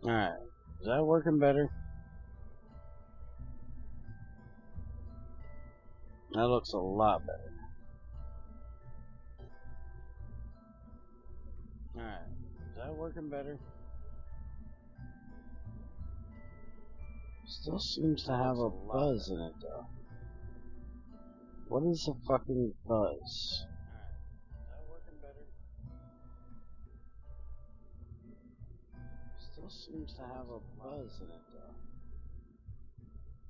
Alright, is that working better? That looks a lot better. Alright, is that working better? Still seems to have a buzz in it though. What is a fucking buzz? Still seems to have a buzz in it though.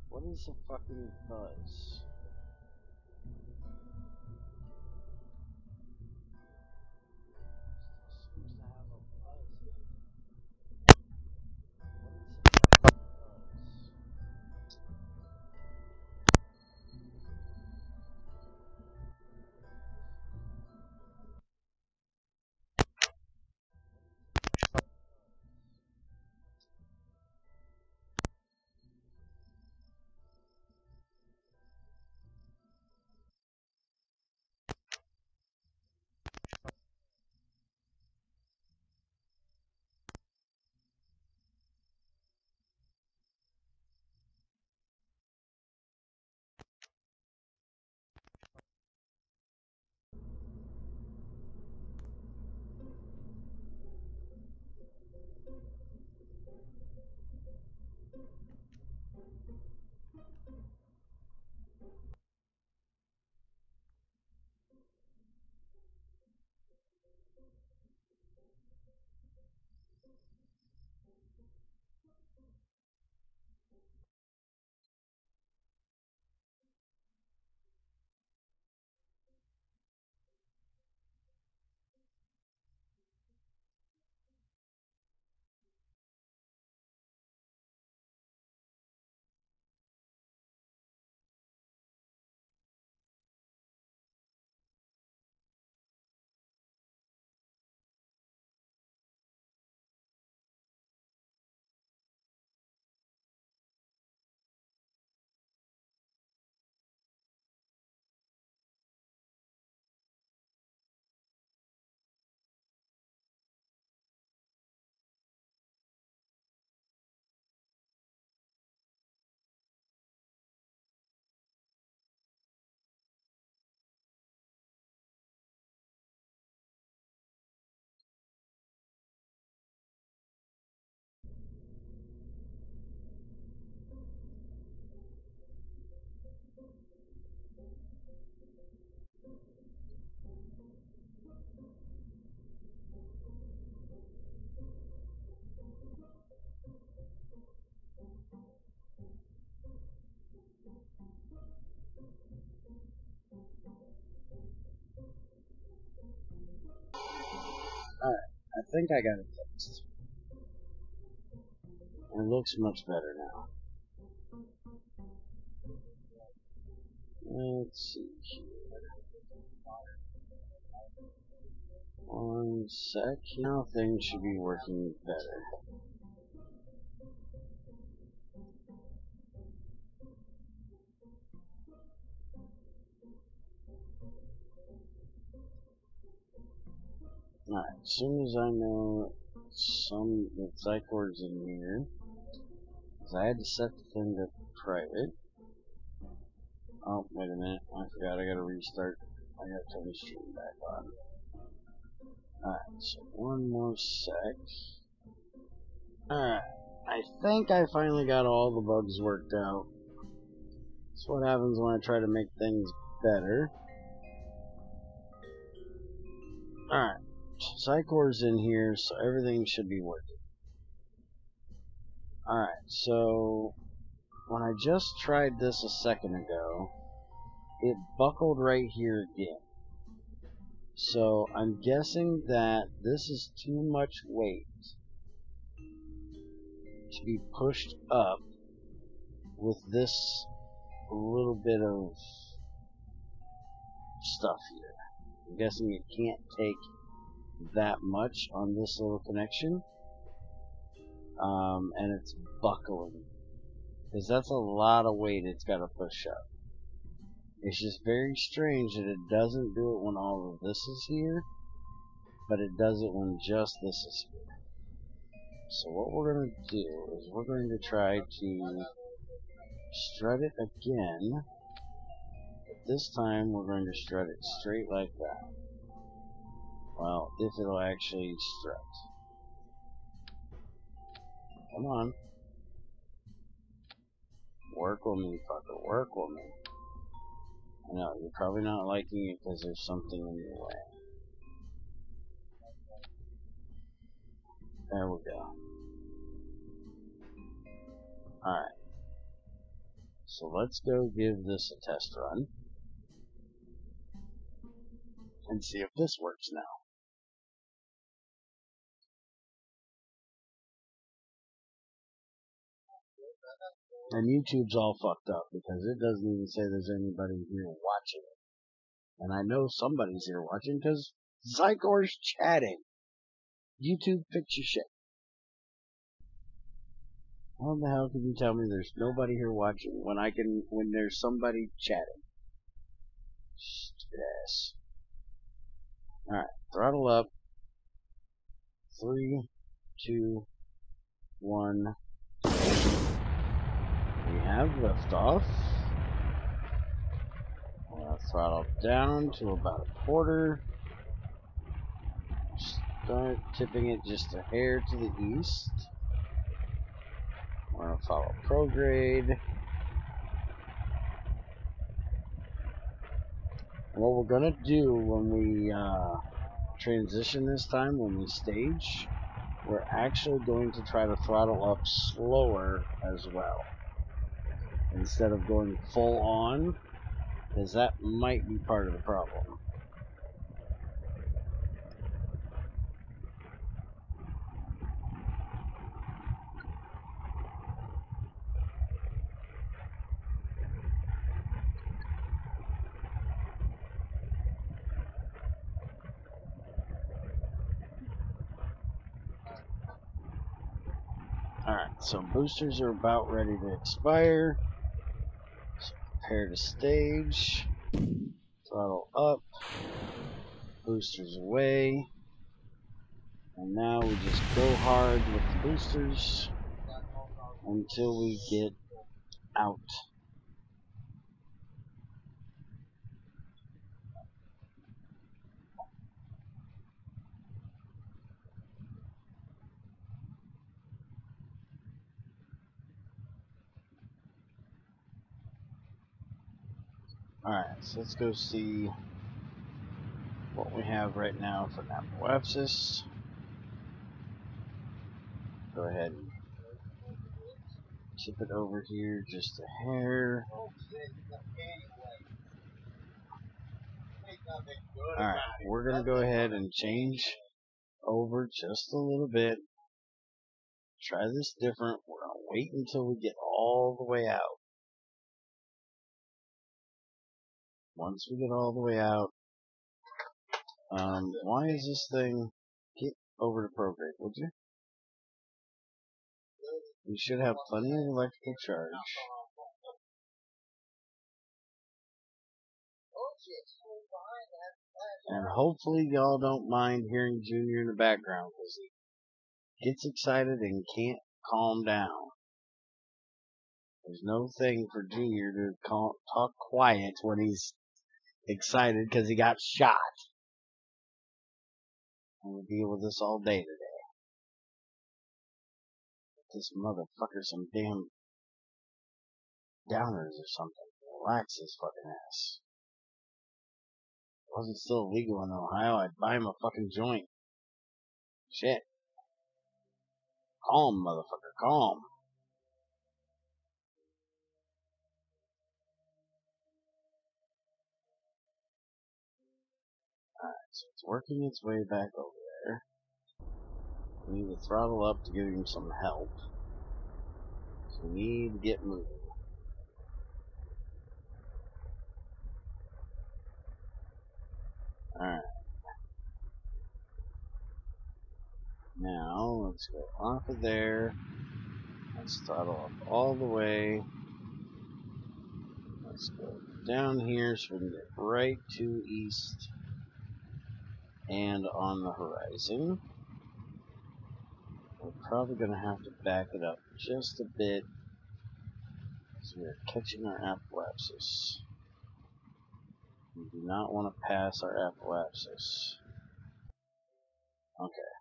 What is a fucking buzz? think I got it fixed. It looks much better now. Let's see here. One sec. Now things should be working better. Alright, as soon as I know the Psychord's in here, because I had to set the thing to private. Oh, wait a minute, I forgot I gotta restart. I gotta turn the stream back on. Alright, so one more sec. Alright, I think I finally got all the bugs worked out. That's what happens when I try to make things better. Alright, Psychor's in here, so everything should be working. Alright, so when I just tried this a second ago, it buckled right here again. So I'm guessing that this is too much weight to be pushed up with this little bit of stuff here. I'm guessing it can't take that much on this little connection. And it's buckling. Because that's a lot of weight it's got to push up. It's just very strange that it doesn't do it when all of this is here, but it does it when just this is here. So what we're going to do is we're going to try to strut it again. But this time we're going to strut it straight like that. Well, if it'll actually strut. Come on. Work with me, fucker. Work with me. I know, you're probably not liking it because there's something in your way. There we go. Alright. So let's go give this a test run. And see if this works now. And YouTube's all fucked up because it doesn't even say there's anybody here watching it. And I know somebody's here watching because Zykor's chatting. YouTube, fix your shit. How the hell can you tell me there's nobody here watching when there's somebody chatting? Stupid ass. Alright, throttle up. 3, 2, 1. We have liftoff. We're going to throttle down to about a quarter. Start tipping it just a hair to the east. We're going to follow prograde. And what we're going to do when we transition this time, when we stage, we're actually going to try to throttle up slower as well. Instead of going full on, because that might be part of the problem. Alright, so boosters are about ready to expire. So prepare to stage. Throttle up. Boosters away. And now we just go hard with the boosters until we get out. Alright, so let's go see what we have right now for apoapsis. Go ahead and tip it over here just a hair. Alright, we're going to go ahead and change over just a little bit. Try this different. We're going to wait until we get all the way out. Once we get all the way out, why is this thing, get over to prograde, would you? We should have plenty of electrical charge. And hopefully y'all don't mind hearing Junior in the background, because he gets excited and can't calm down. There's no thing for Junior to talk quiet when he's excited because he got shot. And we'll deal with this all day today. This motherfucker some damn downers or something. Relax his fucking ass. If it wasn't still illegal in Ohio, I'd buy him a fucking joint. Shit. Calm, motherfucker, calm. Alright, so it's working its way back over there. We need to throttle up to give him some help. So we need to get moving. Alright. Now, let's go off of there. Let's throttle up all the way. Let's go down here so we can get right to east and on the horizon. We're probably going to have to back it up just a bit because we are catching our apoapsis. We do not want to pass our apoapsis. Okay.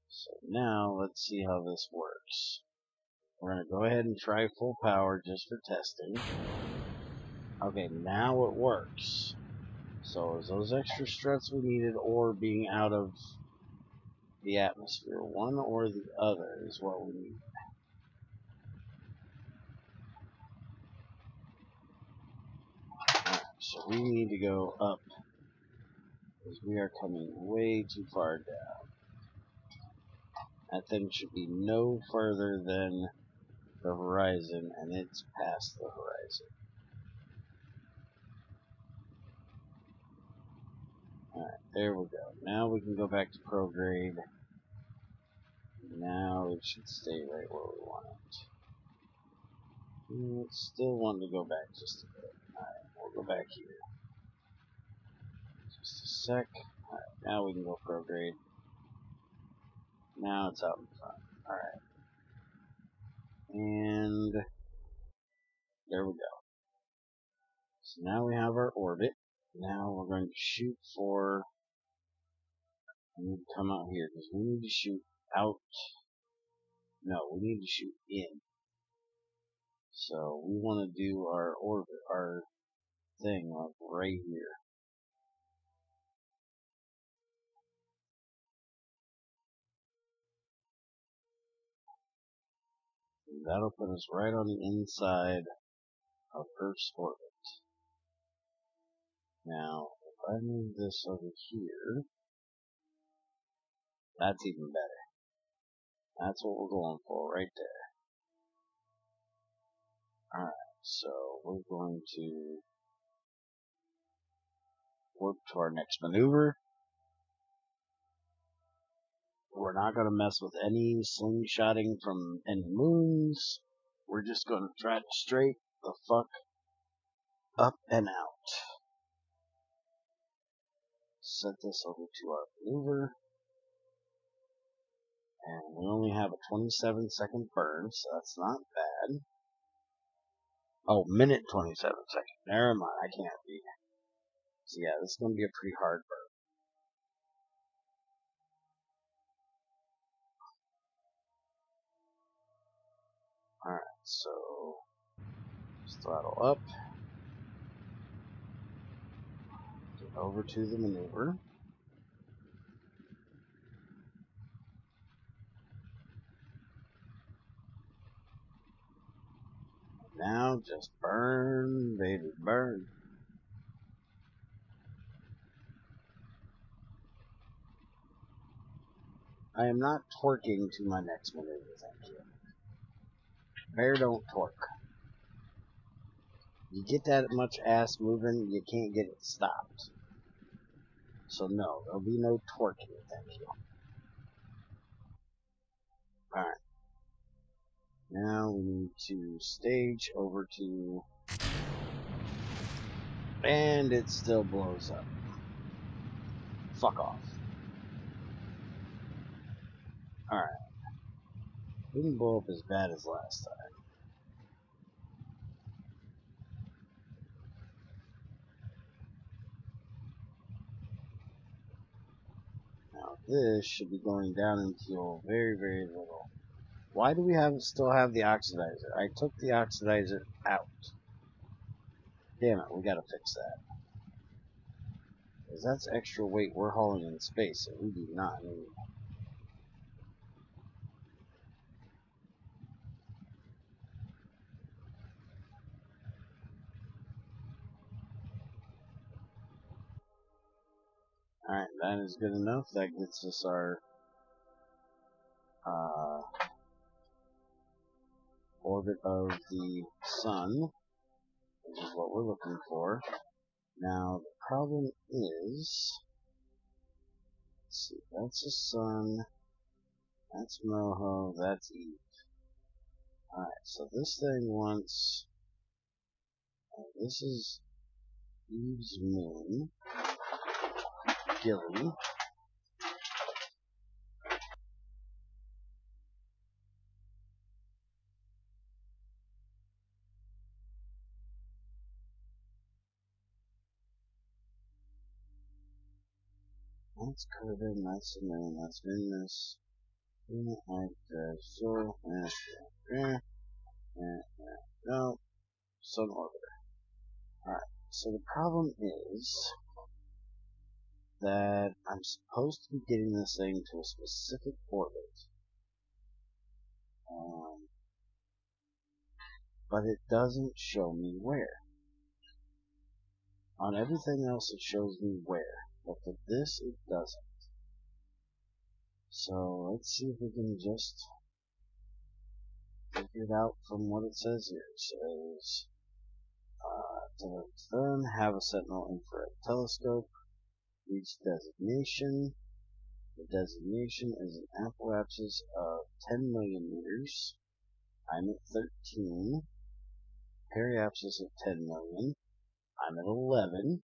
So now let's see how this works. We're going to go ahead and try full power just for testing. Okay, now it works. So is those extra struts we needed or being out of the atmosphere? One or the other is what we need. Alright, so we need to go up because we are coming way too far down. That thing should be no further than the horizon, and it's past the horizon. Alright, there we go. Now we can go back to prograde. Now it should stay right where we want it. It's still wanting to go back just a bit. Alright, we'll go back here. Just a sec. Alright, now we can go prograde. Now it's out in front. Alright. And there we go. So now we have our orbit. Now we're going to shoot for, we need to come out here because we need to shoot out. No, we need to shoot in. So we want to do our orbit, our thing like right here. And that'll put us right on the inside of Earth's orbit. Now, if I move this over here, that's even better. That's what we're going for right there. Alright, so we're going to work to our next maneuver. We're not going to mess with any slingshotting from any moons. We're just going to try to straight the fuck up and out. Set this over to our maneuver. And we only have a 27-second burn, so that's not bad. Oh, minute 27 seconds. Never mind, I can't be. So yeah, this is going to be a pretty hard burn. Alright, so just throttle up. Get over to the maneuver. Now just burn, baby, burn. I am not twerking to my next maneuver, thank you. Bear don't twerk. You get that much ass moving, you can't get it stopped. So no, there'll be no twerking, thank you. Alright. Now we need to stage over to... And it still blows up. Fuck off. Alright. Didn't blow up as bad as last time. Now this should be going down in fuel very, very little. Why do we still have the oxidizer? I took the oxidizer out. Damn it, we gotta fix that. Because that's extra weight we're hauling in space that we do not need. Alright, that is good enough. That gets us our orbit of the sun, which is what we're looking for. Now, the problem is, let's see, that's the sun, that's Moho, that's Eve. Alright, so this thing wants, this is Eve's moon, Gilly. That's Curtin, that's the moon, that's Venus, no, sun orbiter. Alright, so the problem is that I'm supposed to be getting this thing to a specific orbit. But it doesn't show me where. On everything else it shows me where, but for this it doesn't. So let's see if we can just figure it out from what it says here. It says, to then have a Sentinel infrared telescope, reach designation. The designation is an apoapsis of 10 million meters. I'm at 13. Periapsis of 10 million. I'm at 11.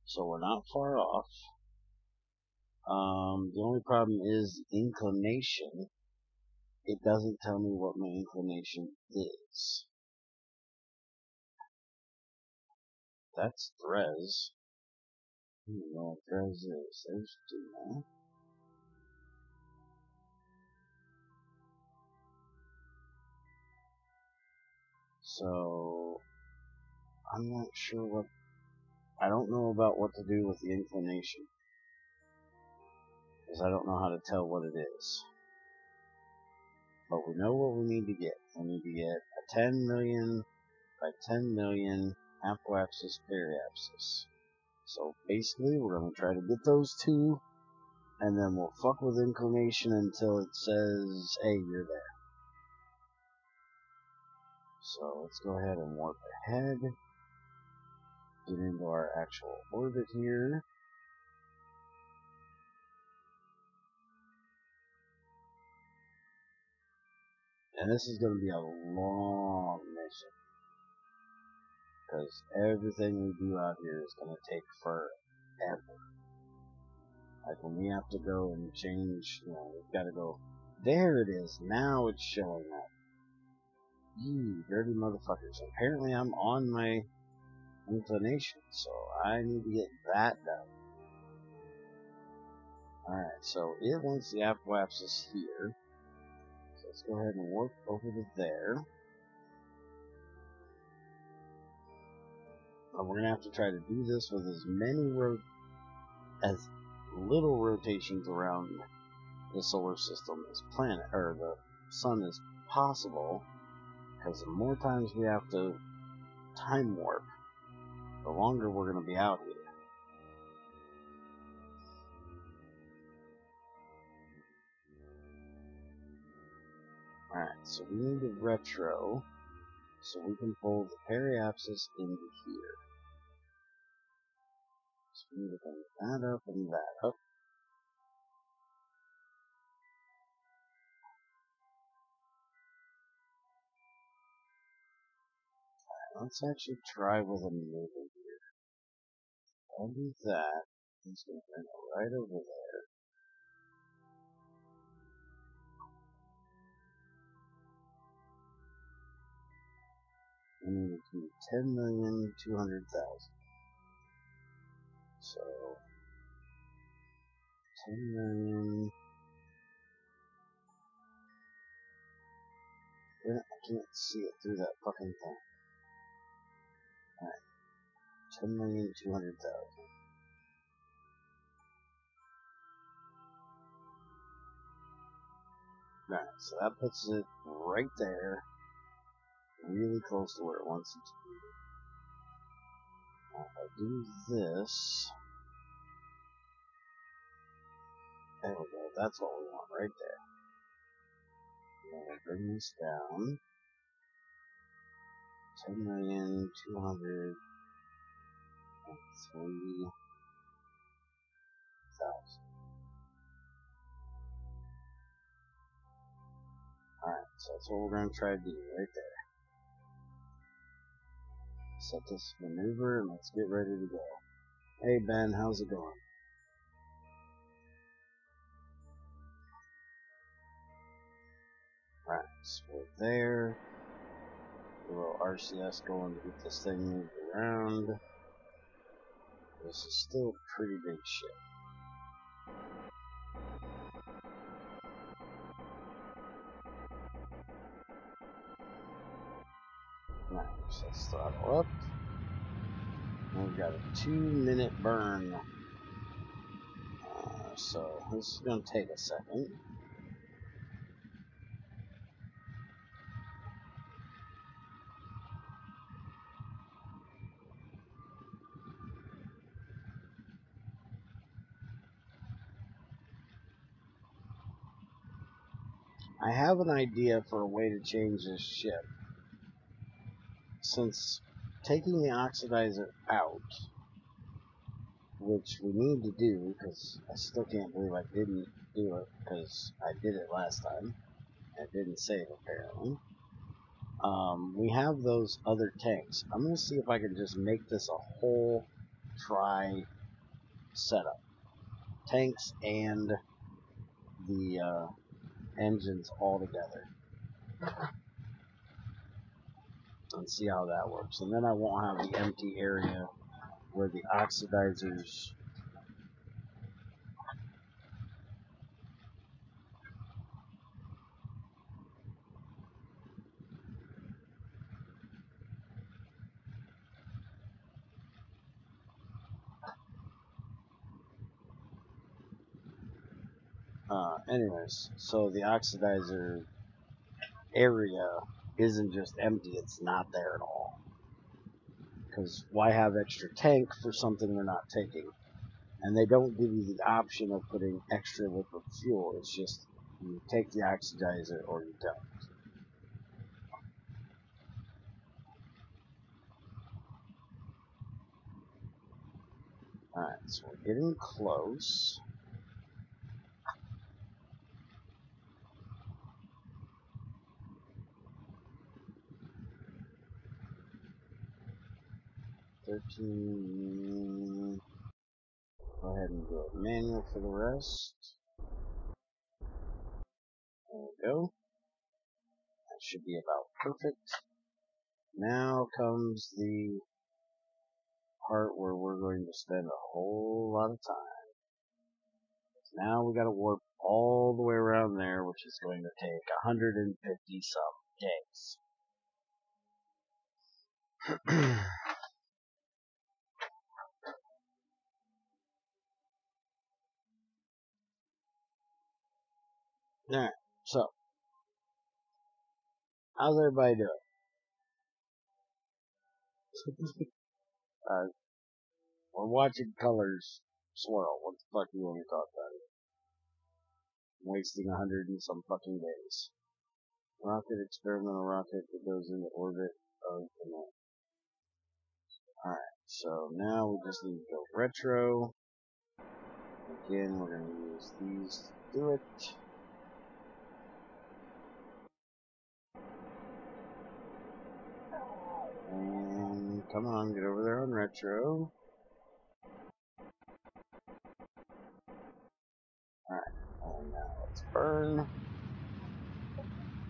So we're not far off. The only problem is inclination. It doesn't tell me what my inclination is. That's Threz. I don't know what Threz is. There's Duma. So, I'm not sure what... I don't know about what to do with the inclination. Because I don't know how to tell what it is. But we know what we need to get. We need to get a 10 million by 10 million apoapsis periapsis. So basically, we're going to try to get those two, and then we'll fuck with inclination until it says, hey, you're there. So let's go ahead and warp ahead, get into our actual orbit here. And this is going to be a long mission, because everything we do out here is going to take forever. Like when we have to go and change, we've got to go, there it is, now it's showing up. You dirty motherfuckers. Apparently I'm on my inclination, so I need to get that done. Alright, so it wants the apoapsis here. So let's go ahead and warp over to there. And we're going to have to try to do this with as little rotations around the solar system as the sun as possible, because the more times we have to time warp, the longer we're going to be out here. Alright, so we need a retro, so we can fold the periapsis into here. So we need to bring that up and that up. Let's actually try with a maneuver here. I'll do that. He's going to bring it right over there. We need to do 10,200,000. So, 10 million. I can't see it through that fucking thing. Alright. 10,200,000. Alright, so that puts it right there. Really close to where it wants it to be. Now if I do this, there we go, that's what we want right there. Now we'll bring this down. 10,203,000. Alright, so that's what we're going to try to do right there. Set this maneuver and let's get ready to go. Hey Ben, how's it going? Alright, so we're there. A little RCS going to get this thing moved around. This is still pretty big shit. Alright, so let's throttle up. And we've got a 2-minute burn. So this is going to take a second. I have an idea for a way to change this ship. Since taking the oxidizer out, which we need to do, because I still can't believe I didn't do it, because I did it last time. I didn't save, apparently. We have those other tanks. I'm going to see if I can just make this a whole setup. Tanks and the engines all together. And see how that works. And then I won't have the empty area where the oxidizers anyways, so the oxidizer area isn't just empty, it's not there at all. Because why have extra tank for something they're not taking? And they don't give you the option of putting extra liquid fuel, it's just you take the oxidizer or you don't. Alright, so we're getting close. Go ahead and do a manual for the rest. There we go. That should be about perfect. Now comes the part where we're going to spend a whole lot of time. Now we gotta warp all the way around there, which is going to take 150 some days. Alright, so, how's everybody doing? We're watching colors swirl. What the fuck do you want to talk about it? I'm wasting 100 and some fucking days. Rocket, experimental rocket that goes into orbit of the moon. Alright, so now we just need to go retro. Again, we're going to use these to do it. And come on, get over there on retro. Alright, and now let's burn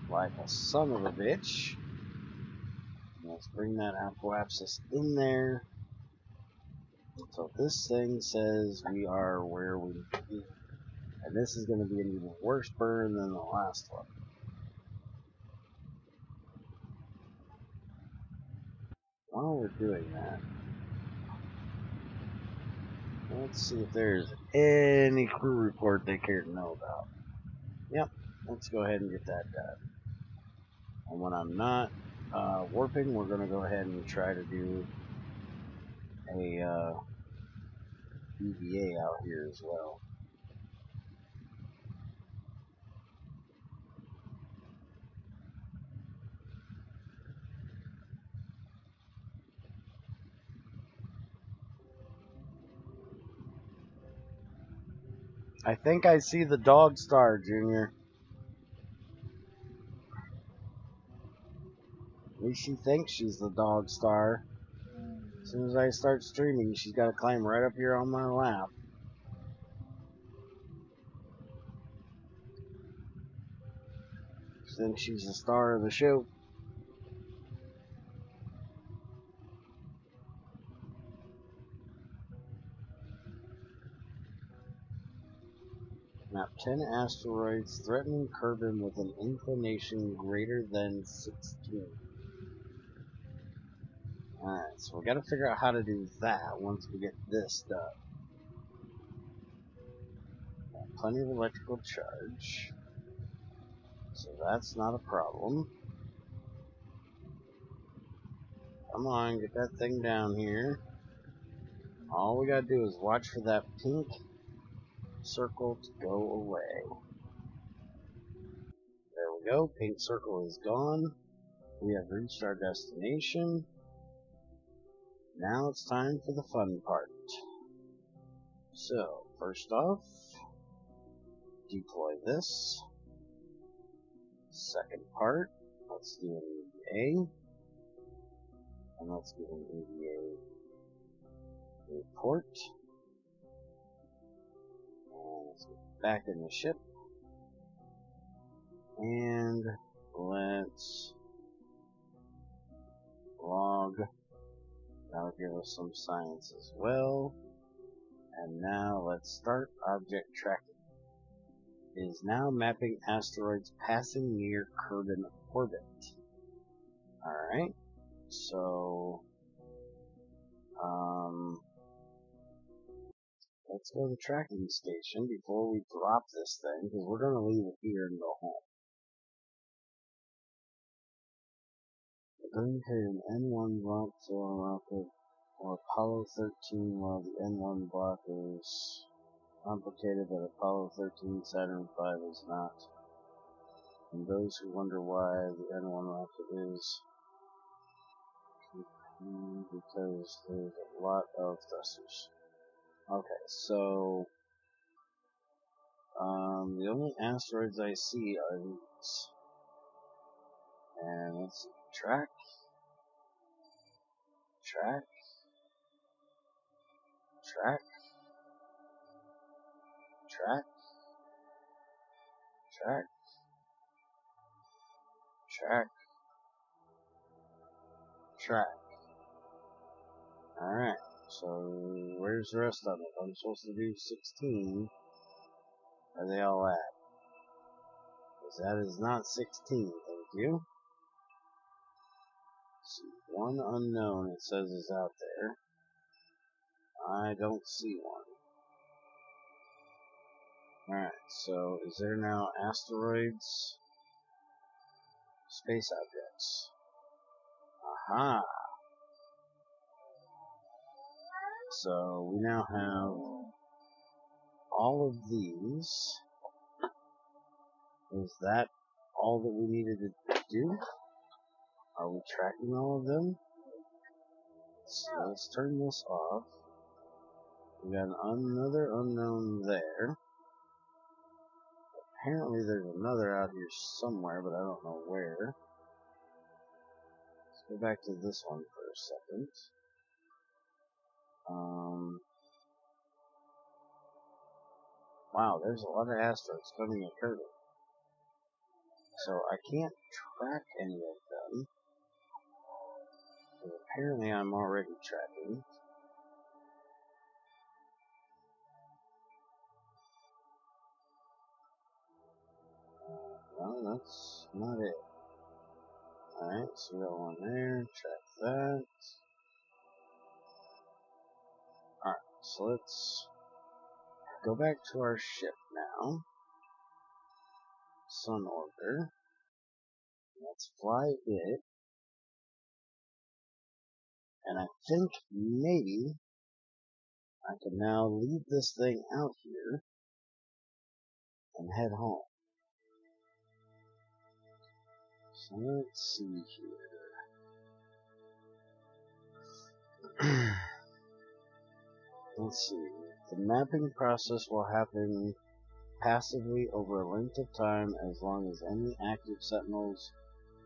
like a son of a bitch. Let's bring that apoapsis in there until this thing says we are where we need to be. And this is going to be an even worse burn than the last one. While we're doing that, let's see if there's any crew report they care to know about. Yep, let's go ahead and get that done. And when I'm not warping, we're going to go ahead and try to do a EVA out here as well. I think I see the dog star, Junior. At least she thinks she's the dog star. As soon as I start streaming, she's got to climb right up here on my lap. She thinks she's the star of the show. Map 10 asteroids threatening Kerbin with an inclination greater than 16. Alright, so we gotta figure out how to do that once we get this done. Got plenty of electrical charge, so that's not a problem. Come on, get that thing down here. All we gotta do is watch for that pink circle to go away. There we go, pink circle is gone. We have reached our destination. Now it's time for the fun part. So, first off, deploy this. Second part, let's do an EVA. And let's do an EVA report. And let's get back in the ship. And let's log. That'll give us some science as well. And now let's start object tracking. It is now mapping asteroids passing near Kerbin orbit. Alright, so let's go to the tracking station before we drop this thing, because we're going to leave it here and go home. Going to an N1 block for rocket or Apollo 13, while the N1 block is complicated, but Apollo 13 Saturn V is not. And those who wonder why the N1 rocket is because there's a lot of thrusters. Okay, so the only asteroids I see are these. And let's see, track, track, track, track, track, track, track. Alright, so where's the rest of it? I'm supposed to do 16. Where are they all at? Because that is not 16, thank you. See, one unknown it says is out there. I don't see one. Alright, so is there now asteroids? Space objects. Aha! So we now have all of these. Is that all that we needed to do? Are we tracking all of them? So let's turn this off. We got another unknown there. Apparently there's another out here somewhere, but I don't know where. Let's go back to this one for a second. Wow, there's a lot of asteroids coming at Curtis. So I can't track any of them. But apparently I'm already tracking. No, that's not it. Alright, so we got one there, track that. Alright, so let's go back to our ship now. Sun Orbiter. Let's fly it. And I think maybe I can now leave this thing out here and head home. So let's see here. Let's see. The mapping process will happen passively over a length of time as long as any active sentinels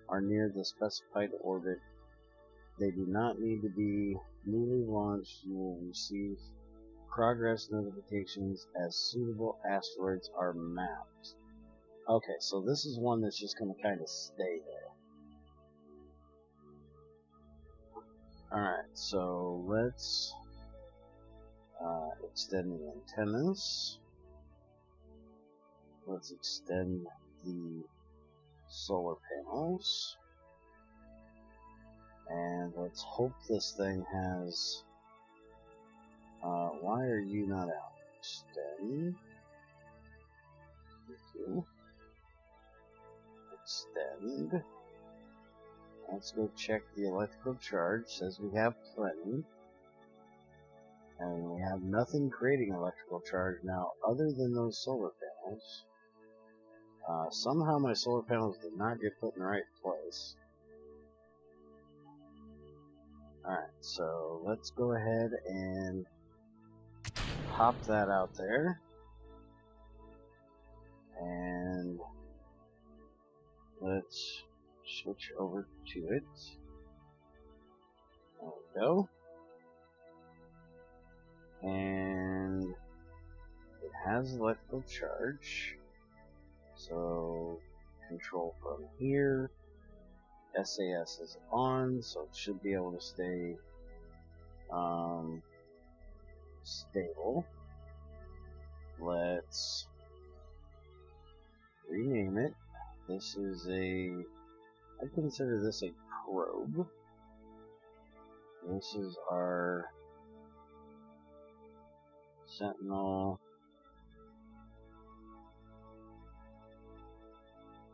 are near the specified orbit. They do not need to be newly launched. You will receive progress notifications as suitable asteroids are mapped. Okay, so this is one that's just going to kind of stay there. Alright, so let's extend the antennas. Let's extend the solar panels. And let's hope this thing has... why are you not out? Extend. Thank you. Extend. Let's go check the electrical charge. Says we have plenty. And we have nothing creating electrical charge now other than those solar panels. Somehow my solar panels did not get put in the right place. Alright, so let's go ahead and pop that out there. And let's switch over to it. There we go. And it has electrical charge. So control from here. SAS is on, so it should be able to stay stable. Let's rename it. This is I consider this a probe. This is our Sentinel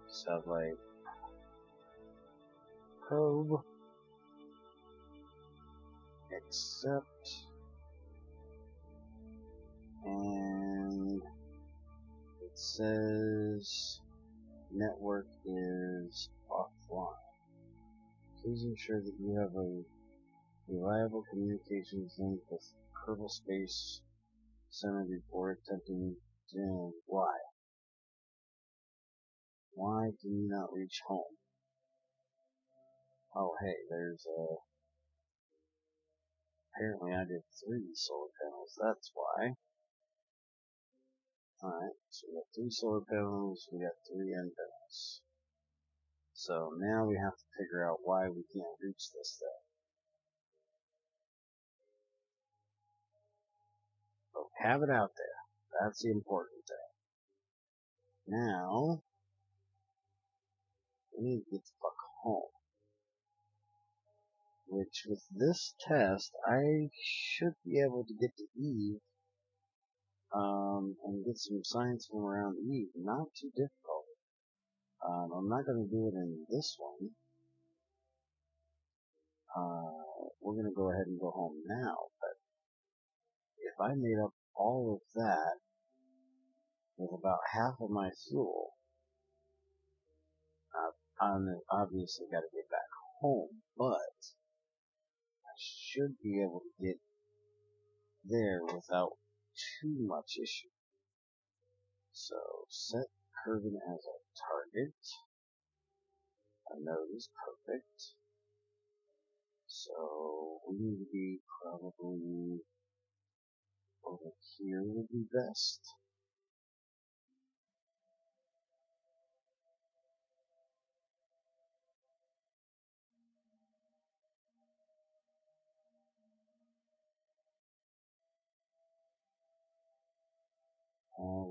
satellite probe. Accept. And it says network is offline. Please ensure that you have a reliable communications link with Kerbal Space Center before attempting to... Why? Why can you not reach home? Oh hey, there's apparently I did 3 solar panels, that's why. Alright, so we got 3 solar panels, we got 3 antennas. So now we have to figure out why we can't reach this thing. But we have it out there. That's the important thing. Now, we need to get the fuck home. Which, with this test, I should be able to get to Eve, and get some science from around Eve. Not too difficult. I'm not going to do it in this one. We're going to go ahead and go home now, but if I made up all of that with about half of my fuel, I'm obviously got to get back home, but I should be able to get there without too much issue. So, set Kerbin as a target. A node is perfect. So, we need to be probably over here would be best.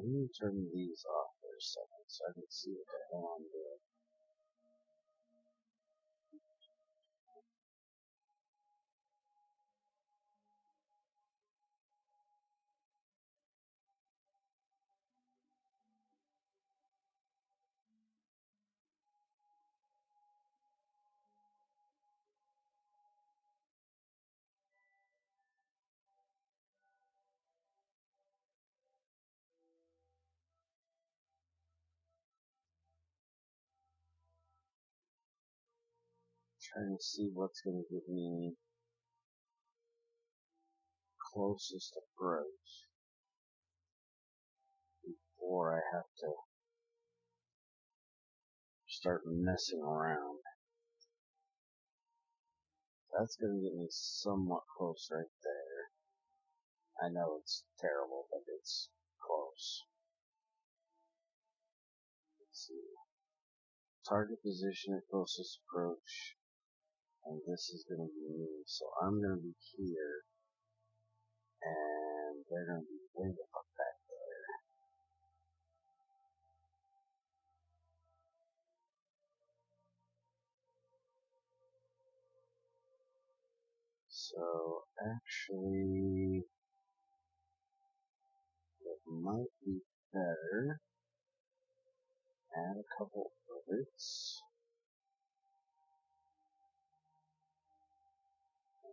We need to turn these off for a second so I can see what the hell I'm doing. Trying to see what's going to get me closest approach before I have to start messing around. That's going to get me somewhat close right there. I know it's terrible, but it's close. Let's see. Target position at closest approach. And this is going to be me. So I'm going to be here. And they're going to be way the fuck back there. So actually, it might be better. Add a couple orbits.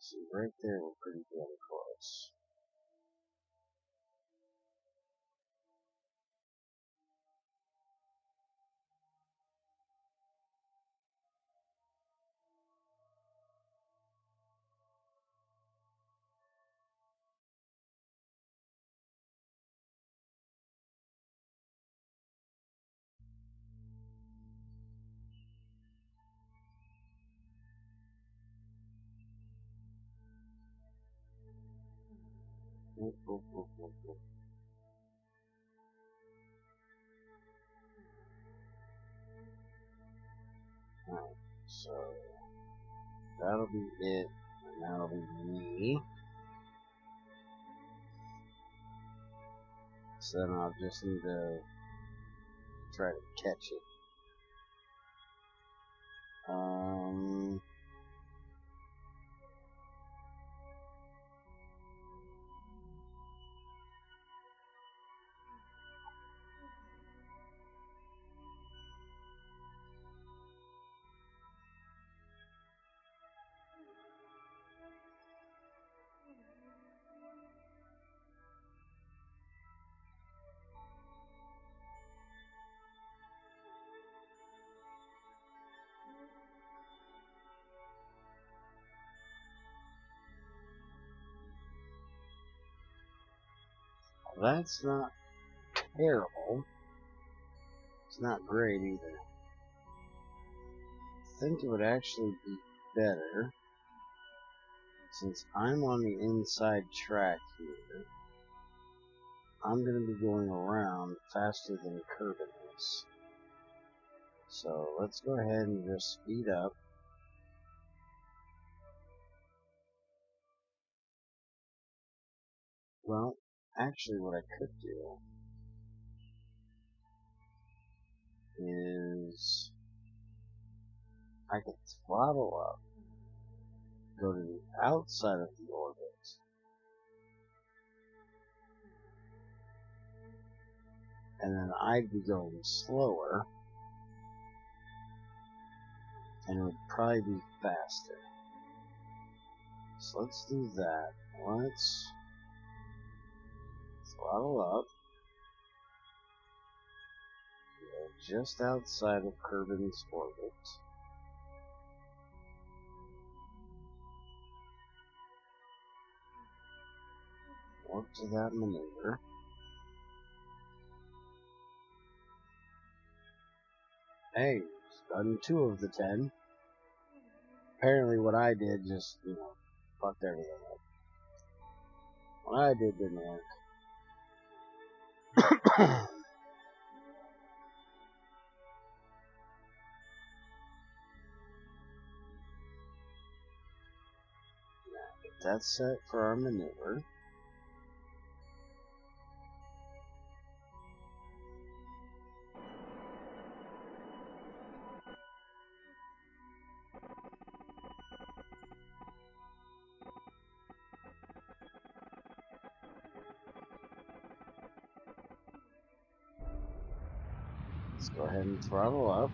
See, right there we're pretty damn close. Whoop, whoop, whoop, whoop, whoop. Alright, so that'll be it, and that'll be me. So then I'll just need to try to catch it. That's not terrible. It's not great either. I think it would actually be better, since I'm on the inside track here, I'm going to be going around faster than Kerbin is. So let's go ahead and just speed up. Well, actually what I could do is I could throttle up, go to the outside of the orbit, and then I'd be going slower, and it would probably be faster. So let's do that. Let's throttle up. just outside of Kerbin's orbit. Warp to that maneuver. Hey, done 2 of the 10. Apparently what I did just, fucked everything up. What I did didn't work. Get that set for our maneuver. Let's go ahead and throttle up.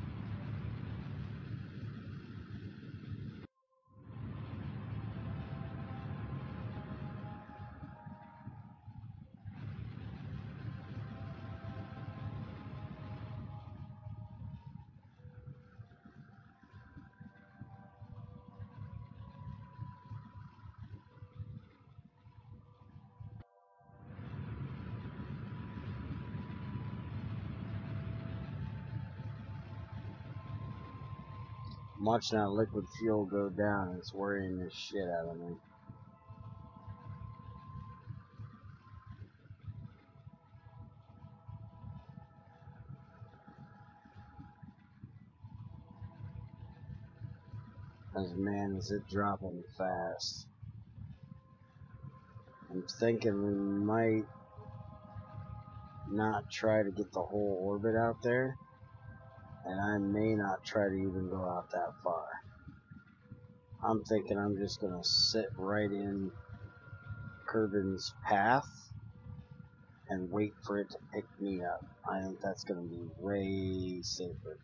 I'm watching that liquid fuel go down. It's worrying the shit out of me. As man, is it dropping fast. I'm thinking we might not try to get the whole orbit out there, and I may not try to even go out that far. I'm thinking I'm just gonna sit right in Kerbin's path and wait for it to pick me up. I think that's gonna be way safer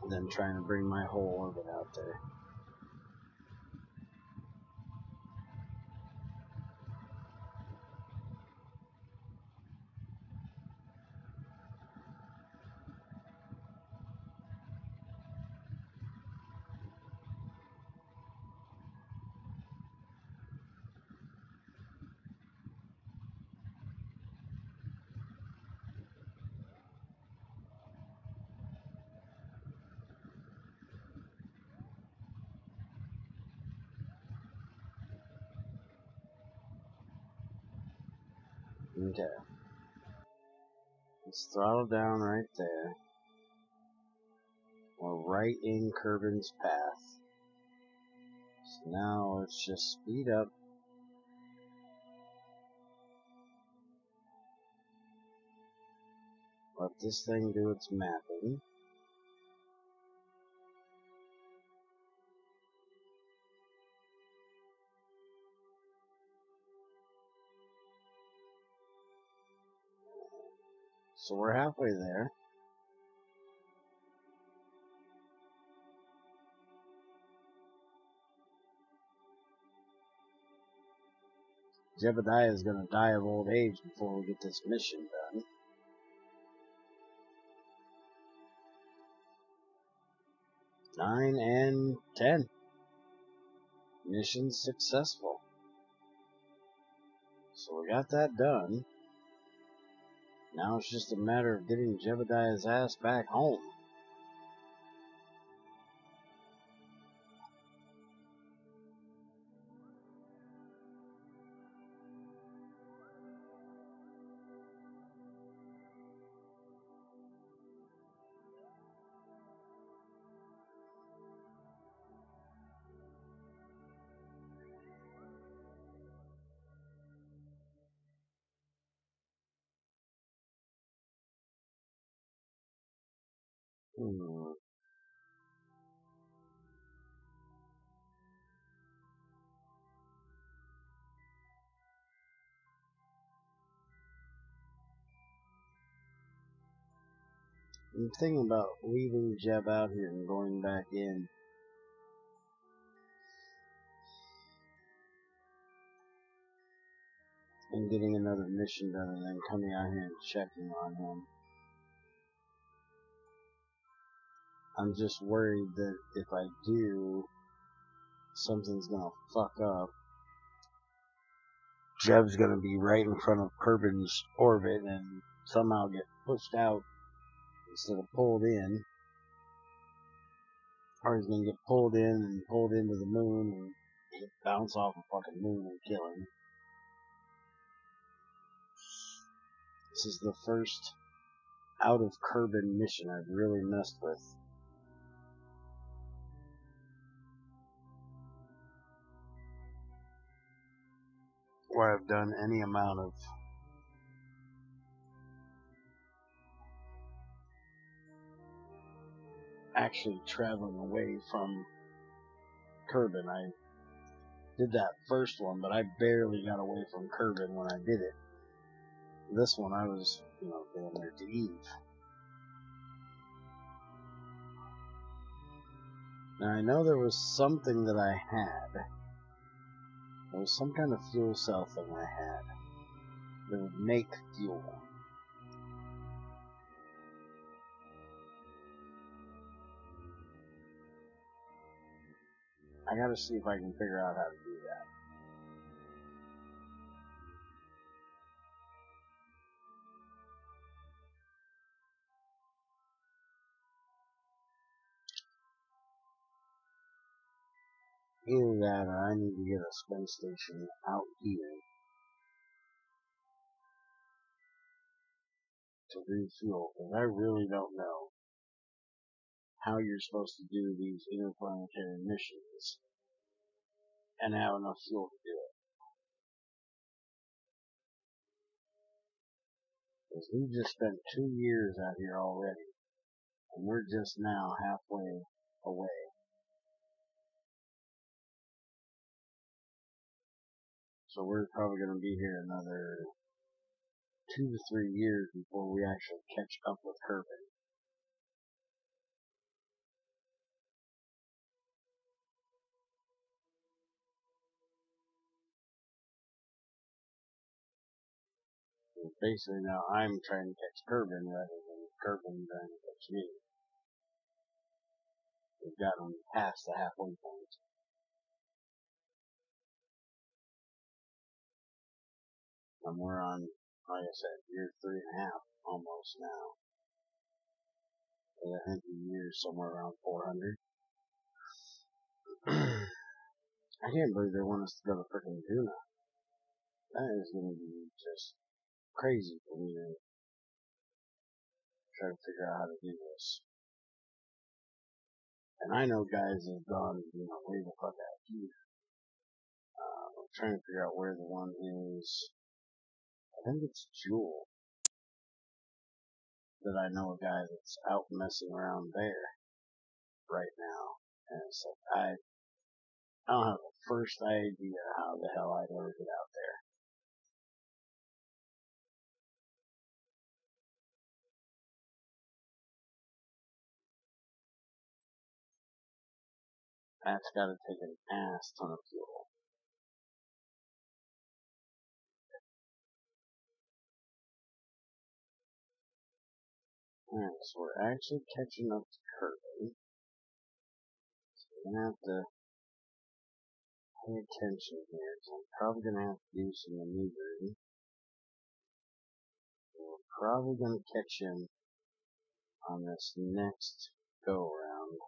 than trying to bring my whole orbit out there. Okay. Let's throttle down right there. We're right in Kerbin's path. So now let's just speed up. Let this thing do its mapping. So we're halfway there. Jebediah is going to die of old age before we get this mission done. 9 and 10. Mission successful. So we got that done. Now it's just a matter of getting Jebediah's ass back home. I'm thinking about leaving Jeb out here and going back in. And getting another mission done and then coming out here and checking on him. I'm just worried that if I do, something's gonna fuck up. Jeb's gonna be right in front of Kerbin's orbit and somehow get pushed out instead of pulled in. Or he's gonna get pulled in and pulled into the moon and bounce off the fucking moon and kill him. This is the first out of Kerbin mission I've really messed with. Where I've done any amount of actually traveling away from Kerbin. I did that first one, but I barely got away from Kerbin when I did it. This one I was, going there to Eve. Now I know there was something that I had. There was some kind of fuel cell thing I had that would make fuel. I gotta see if I can figure out how to do that. Either that or I need to get a space station out here to refuel, because I really don't know how you're supposed to do these interplanetary missions and have enough fuel to do it. Because we've just spent 2 years out here already, and we're just now halfway away. So we're probably going to be here another 2 to 3 years before we actually catch up with Kerbin. Basically now I'm trying to catch Kerbin rather than Kerbin trying to catch me. We've gotten past the halfway point. And we're on, like I said, year 3.5 almost now. And I think the year's somewhere around 400. I can't believe they want us to go to frickin' Duna. That is going to be just crazy for me to try to figure out how to do this. And I know guys that have gone, way the fuck out here. I'm trying to figure out where the one is. I think it's Jewel. That I know a guy that's out messing around there right now. And it's like, I don't have the first idea how the hell I'd ever get out there. That's gotta take an ass ton of fuel. Alright, so we're actually catching up to Kerbin. So we're gonna have to pay attention here, because I'm probably gonna have to do some maneuvering. We're probably gonna catch him on this next go around.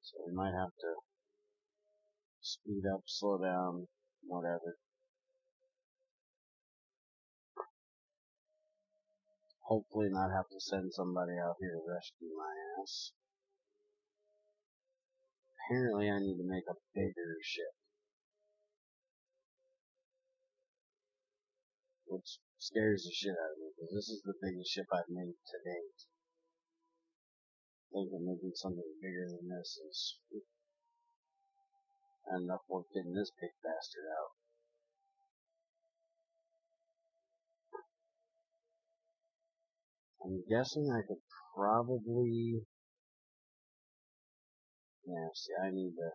So we might have to speed up, slow down, whatever. Hopefully not have to send somebody out here to rescue my ass. Apparently I need to make a bigger ship. Which scares the shit out of me, because this is the biggest ship I've made to date. Thinking making something bigger than this is enough work getting this big bastard out. I'm guessing I could probably... Yeah, see, I need to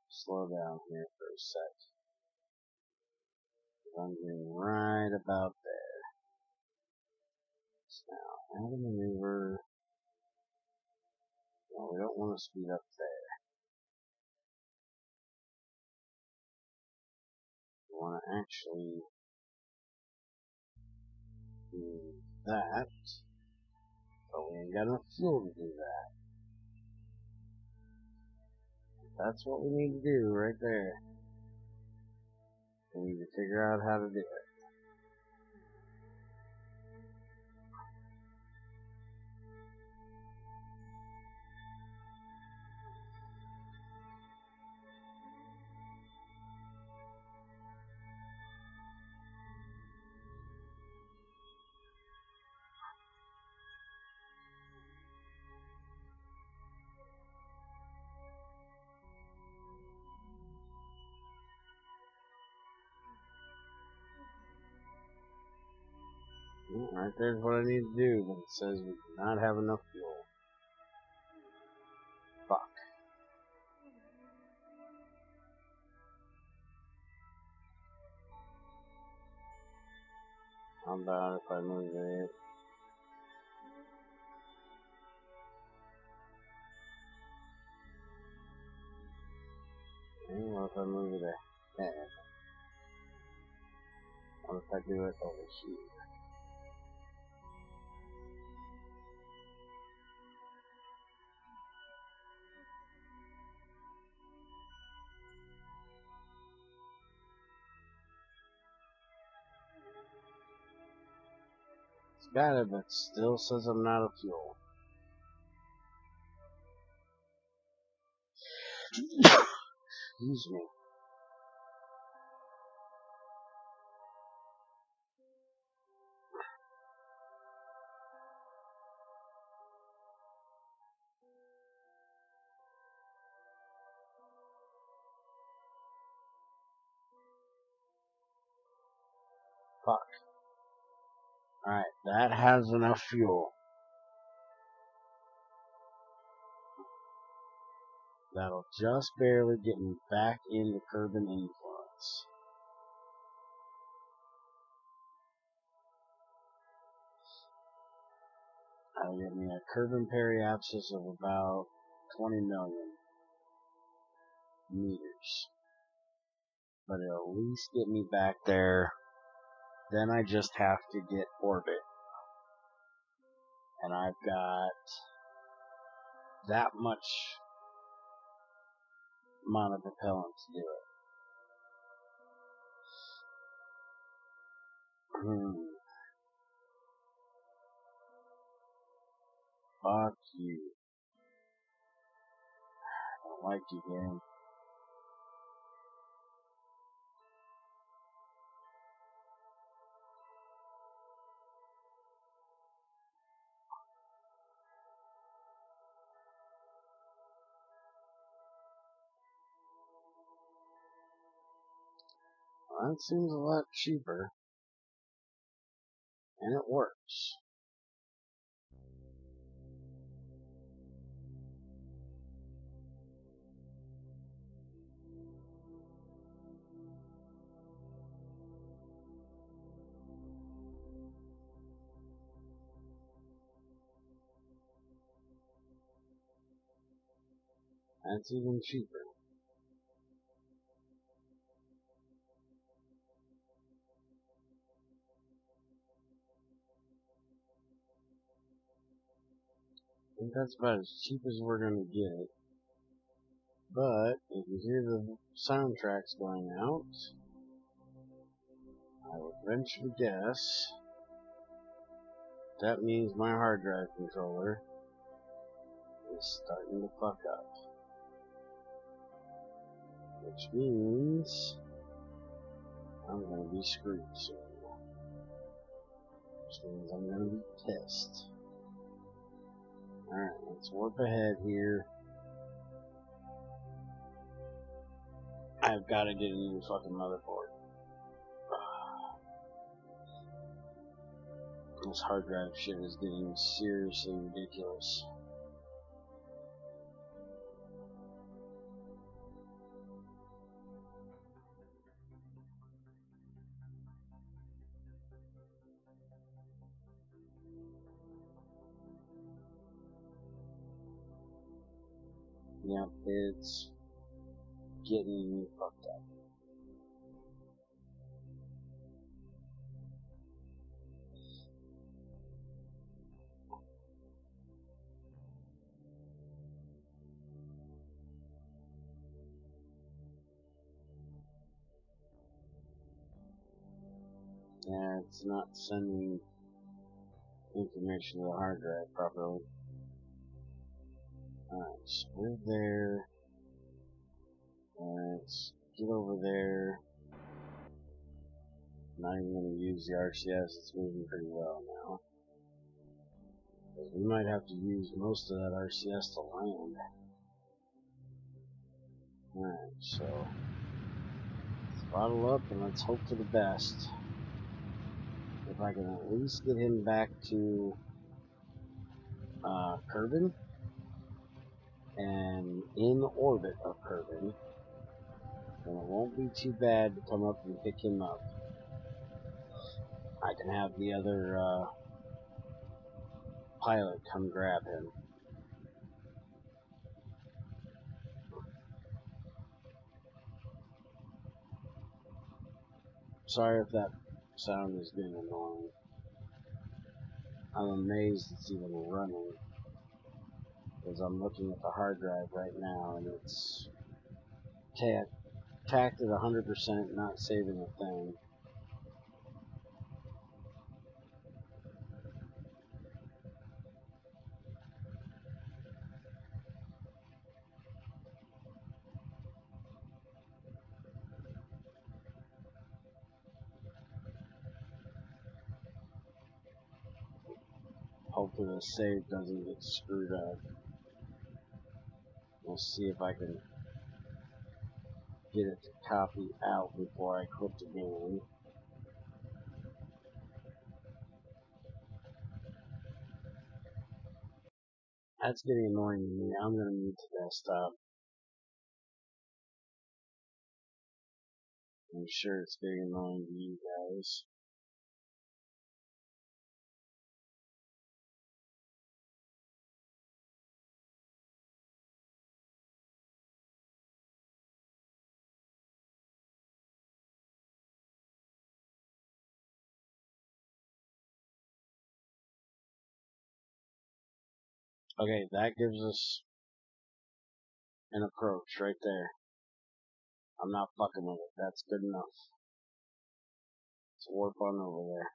slow down here for a sec. I'm getting right about there. Add a maneuver. No, we don't want to speed up there. We want to actually do that, but we ain't got enough fuel to do that. That's what we need to do right there. We need to figure out how to do it. Right there's what I need to do, but it says we do not have enough fuel. Fuck. How about if I move it? And what if I move it ahead? What if I do it over here? It's got it, but still says I'm out of fuel. Excuse me. Fuck. Alright, that has enough fuel. That'll just barely get me back into Kerbin influence. That'll get me a Kerbin periapsis of about 20 million meters. But it'll at least get me back there. Then I just have to get orbit. And I've got that much monopropellant to do it. Fuck you. I don't like you, game. Well, that seems a lot cheaper. And it works. That's even cheaper. I think that's about as cheap as we're gonna get it. But, if you hear the soundtracks going out, I would venture to guess that means my hard drive controller is starting to fuck up. Which means I'm gonna be screwed soon. Which means I'm gonna be pissed. Alright, let's warp ahead here. I've gotta get a new fucking motherboard. This hard drive shit is getting seriously ridiculous. Yep, it's getting fucked up. Yeah, it's not sending information to the hard drive properly. Alright, so we're there. Let's get over there. Not even going to use the RCS, it's moving pretty well now. Because we might have to use most of that RCS to land. Alright, so throttle up and let's hope for the best. If I can at least get him back to Kerbin and in orbit of Kerbin, then it won't be too bad to come up and pick him up. I can have the other pilot come grab him. Sorry if that sound is getting annoying. I'm amazed it's even running. Because I'm looking at the hard drive right now and it's tacked at 100%, not saving a thing. Hopefully the save doesn't get screwed up. We'll see if I can get it to copy out before I quit the game. That's getting annoying to me. I'm going to mute the desktop. I'm sure it's getting annoying to you guys. Okay, that gives us an approach right there. I'm not fucking with it. That's good enough. Let's warp on over there.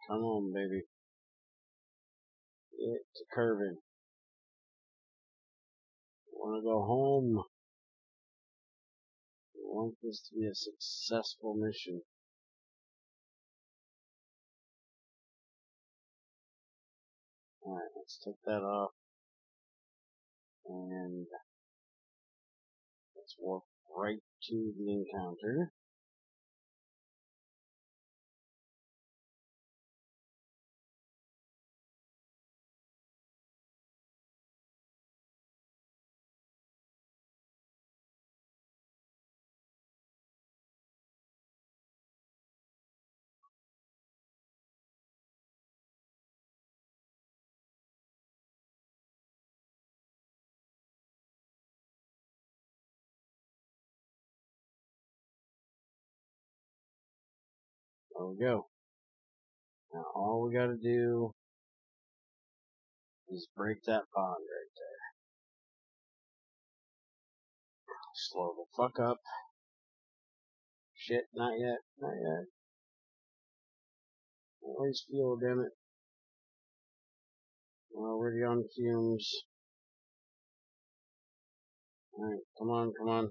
Come on, baby. Get to curving. Want to go home. We want this to be a successful mission. Alright, let's take that off. And let's warp right to the encounter. There we go. Now all we gotta do is break that bond right there. Slow the fuck up. Shit, not yet, not yet. Always fuel, damn it. Already on fumes. Alright, come on, come on.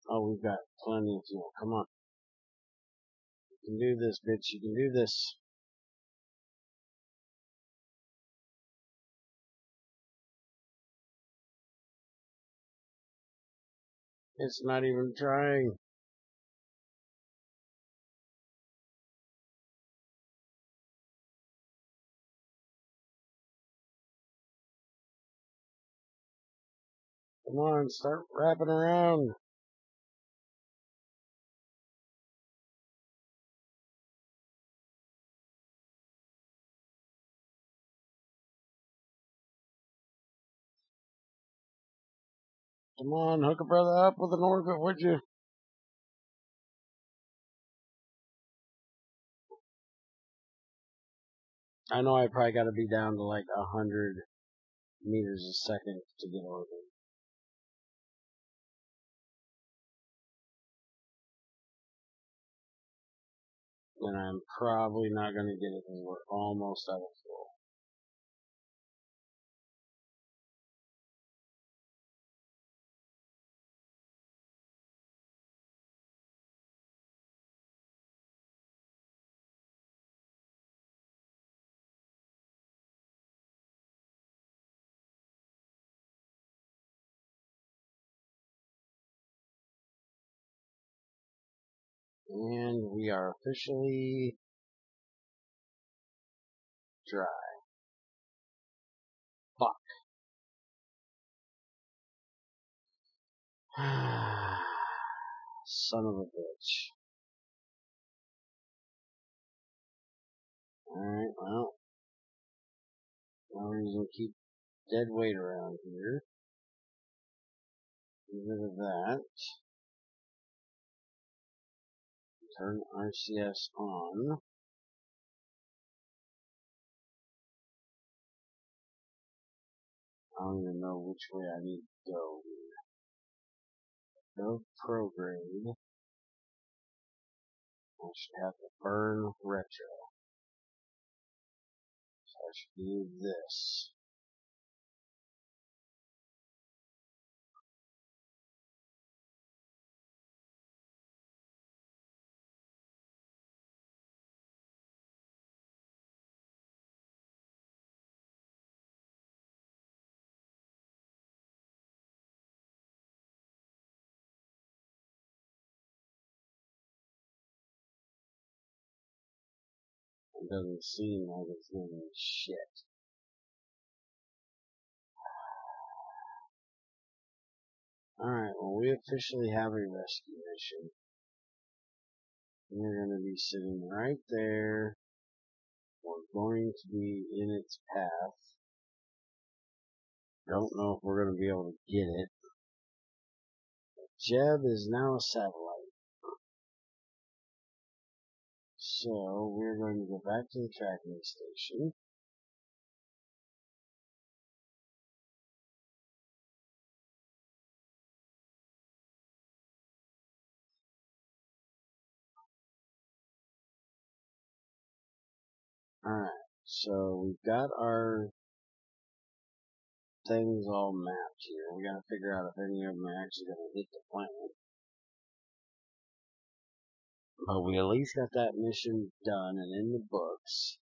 Oh, we've got plenty of fuel. Come on. You can do this, bitch. You can do this. It's not even trying. Come on, start wrapping around. Come on, hook a brother up with an orbit, would you? I know I probably got to be down to like 100 meters a second to get orbit. And I'm probably not going to get it because we're almost out of fuel. And we are officially dry. Fuck. Son of a bitch. Alright, well, no reason to keep dead weight around here. Get rid of that. Turn RCS on. I don't even know which way I need to go here. Go prograde. I should have to burn retro. So I should do this. It doesn't seem like it's doing shit. Alright, well we officially have a rescue mission. We're going to be sitting right there. We're going to be in its path. Don't know if we're going to be able to get it. Jeb is now a satellite. So we're going to go back to the tracking station. Alright, so we've got our things all mapped here. We gotta figure out if any of them are actually gonna hit the planet. But we at least got that mission done and in the books.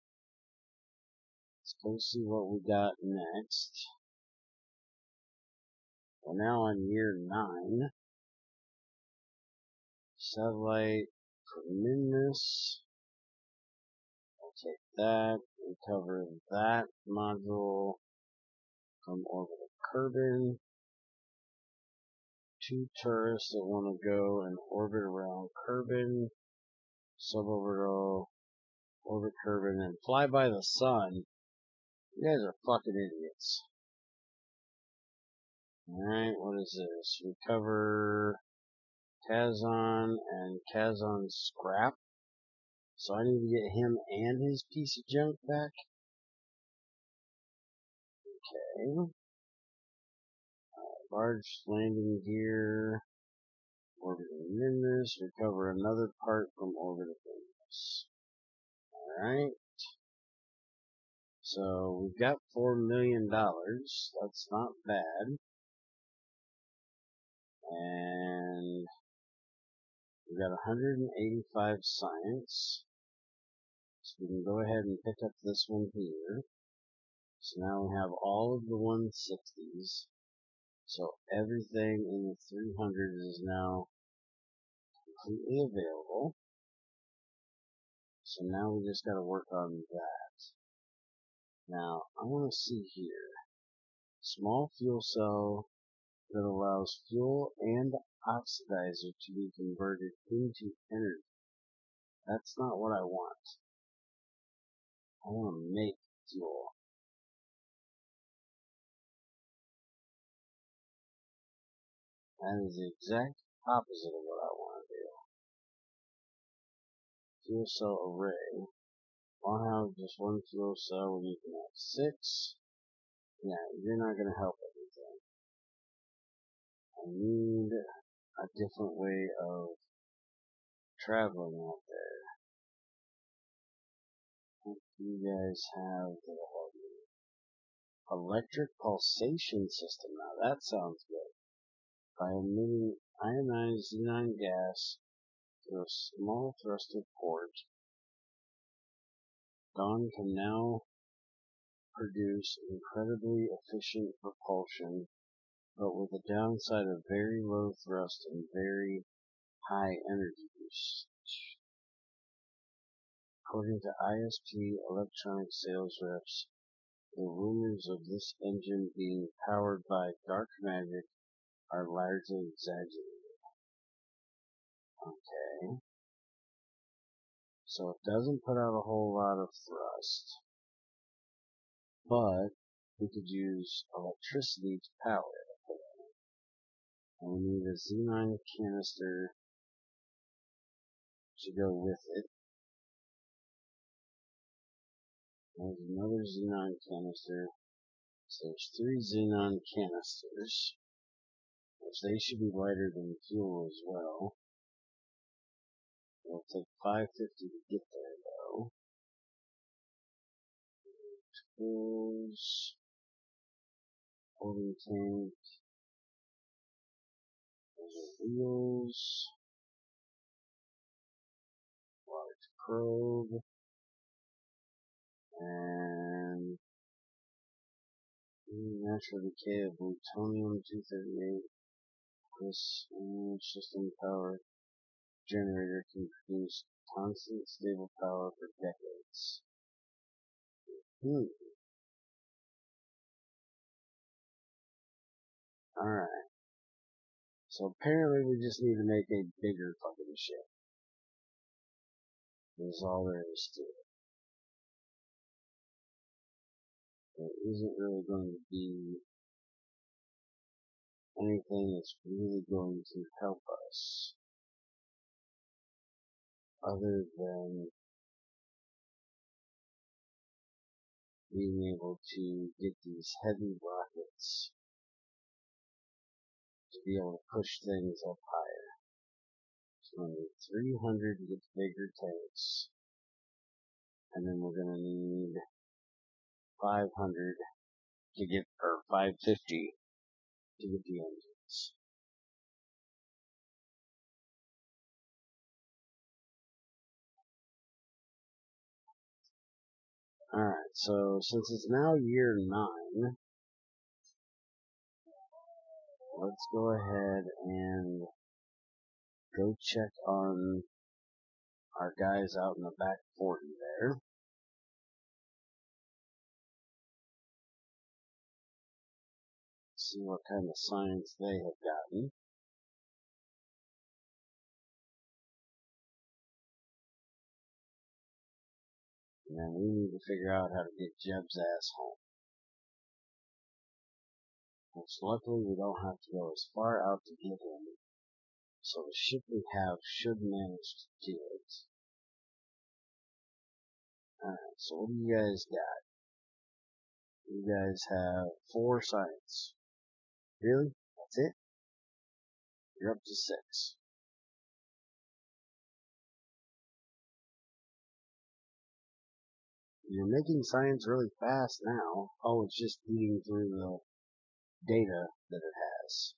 Let's go see what we got next. We're now on year 9. Satellite Prominus. We'll take that and cover that module from orbital Kerbin. 2 tourists that want to go and orbit around Kerbin. Suborbital, orbit Kerbin, and fly by the sun. You guys are fucking idiots. Alright, what is this? We cover Kazan and Kazan's scrap. So I need to get him and his piece of junk back. Okay. Large landing gear. Orbital nimbus. Recover another part from orbital nimbus. Alright. So we've got $4 million. That's not bad. And we've got 185 science. So we can go ahead and pick up this one here. So now we have all of the 160s. So everything in the 300 is now completely available. So now we just got to work on that. Now I want to see here. Small fuel cell that allows fuel and oxidizer to be converted into energy. That's not what I want. I want to make fuel. That is the exact opposite of what I want to do. Fuel cell array. I'll have just one fuel cell when you can have 6. Yeah, you're not going to help everything. I need a different way of traveling out there. What do you guys have that'll help me? Electric pulsation system. Now that sounds good. By emitting ionized xenon gas through a small thruster port, Dawn can now produce incredibly efficient propulsion, but with the downside of very low thrust and very high energy usage. According to ISP electronic sales reps, the rumors of this engine being powered by dark magic are largely exaggerated. Okay. So it doesn't put out a whole lot of thrust, but we could use electricity to power it. And we need a xenon canister to go with it. There's another xenon canister. So there's 3 xenon canisters, which they should be lighter than fuel as well. It'll take 550 to get there though. Tools, holding tank, those are wheels, large probe, and natural decay of plutonium-238. This system power generator can produce constant stable power for decades. Alright. So apparently we just need to make a bigger fucking ship. That's all there is to it. There isn't really going to be anything that's really going to help us other than being able to get these heavy rockets to be able to push things up higher. So we're going to need 300 to get the bigger tanks, and then we're going to need 500 to get, or 550 to get the engines. Alright, so since it's now year 9, let's go ahead and go check on our guys out in the back 40 there. See what kind of science they have gotten. And then we need to figure out how to get Jeb's ass home. Which luckily we don't have to go as far out to get him. So the ship we have should manage to do it. Alright, so what do you guys got? You guys have 4 science. Really? That's it. You're up to 6. You're making science really fast now. Oh, it's just eating through the data that it has.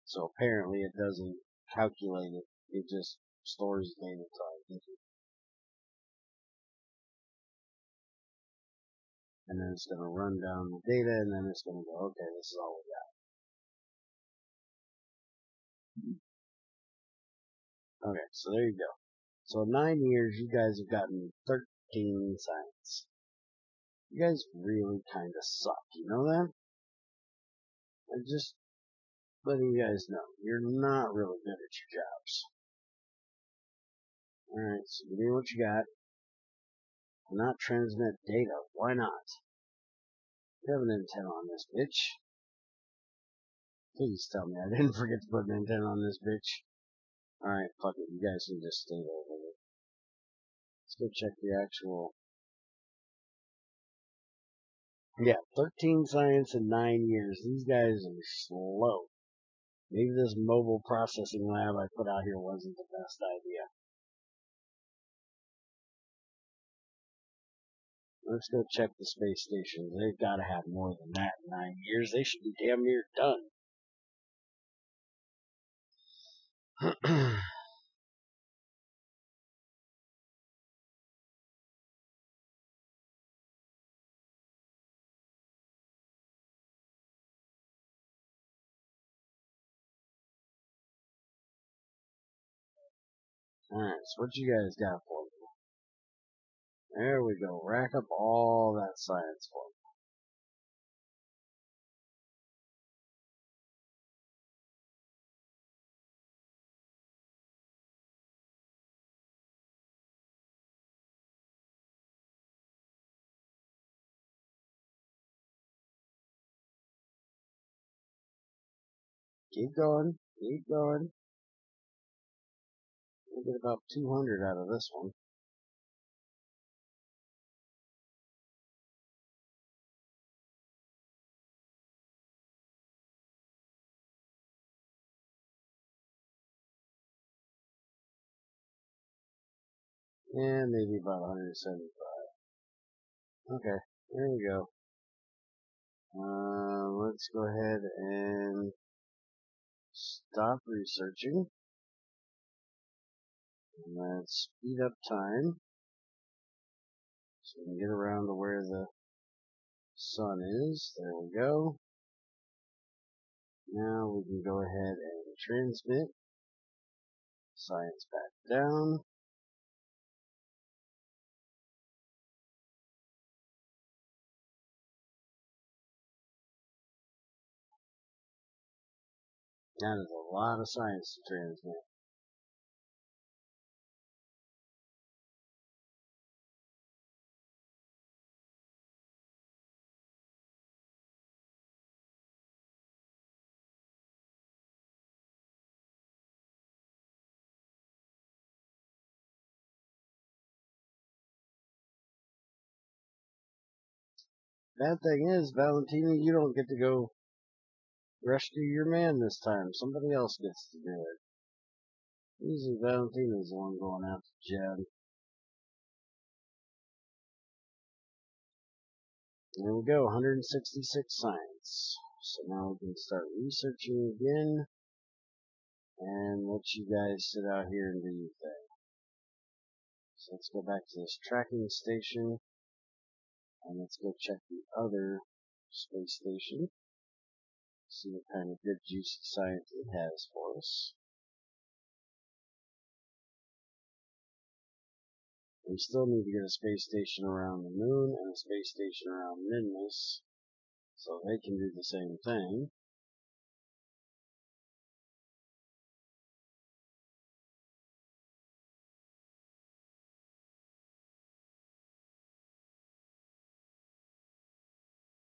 So apparently it doesn't calculate it. It just stores data until I get it. And then it's going to run down the data, and then it's going to go, okay, this is all we got. Okay, so there you go. So in 9 years, you guys have gotten 13 science. You guys really kind of suck, you know that? I'm just letting you guys know, you're not really good at your jobs. Alright, so give me what you got. Not transmit data, why not? You have an antenna on this bitch. Please tell me I didn't forget to put an antenna on this bitch. Alright, fuck it, you guys can just stay over there. Let's go check the actual... Yeah, 13 science in 9 years. These guys are slow. Maybe this mobile processing lab I put out here wasn't the best idea. Let's go check the space stations. They've got to have more than that in 9 years. They should be damn near done. Alright, so what you guys got for me? There we go. Rack up all that science for me. Keep going. Keep going. We'll get about 200 out of this one. And maybe about 175. Okay, there we go. Let's go ahead and stop researching. And let's speed up time. So we can get around to where the sun is. There we go. Now we can go ahead and transmit. Science back down. That is a lot of science to transmit. Bad thing is, Valentina, you don't get to go rescue your man this time. Somebody else gets to do it. Usually Valentina's the one going after Jed. There we go, 166 science. So now we can start researching again and let you guys sit out here and do your thing. So let's go back to this tracking station and let's go check the other space station. See what kind of good juicy science it has for us. We still need to get a space station around the moon and a space station around Minmus so they can do the same thing.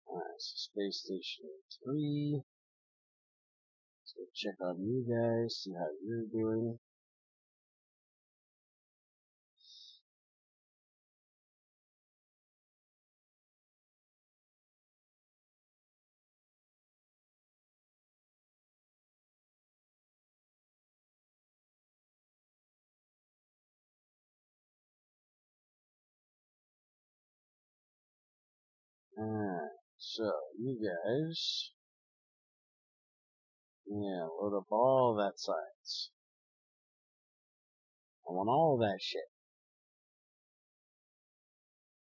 Alright, so space station 3. Let's go check on you guys, see how you're doing. Alright, so you guys, yeah, load up all that science. I want all that shit.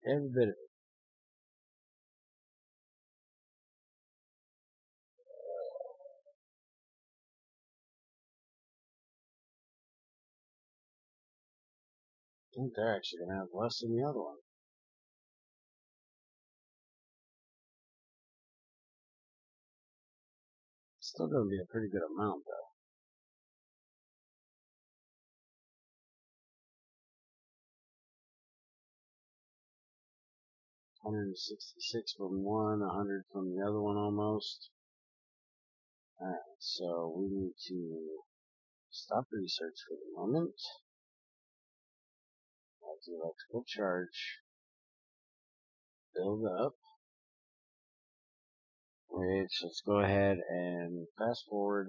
Every bit of it. I think they're actually gonna have less than the other one. Still gonna be a pretty good amount though. 166 from one, 100 from the other one almost. Alright, so we need to stop research for the moment. Let the electrical charge build up. Which, let's go ahead and fast forward.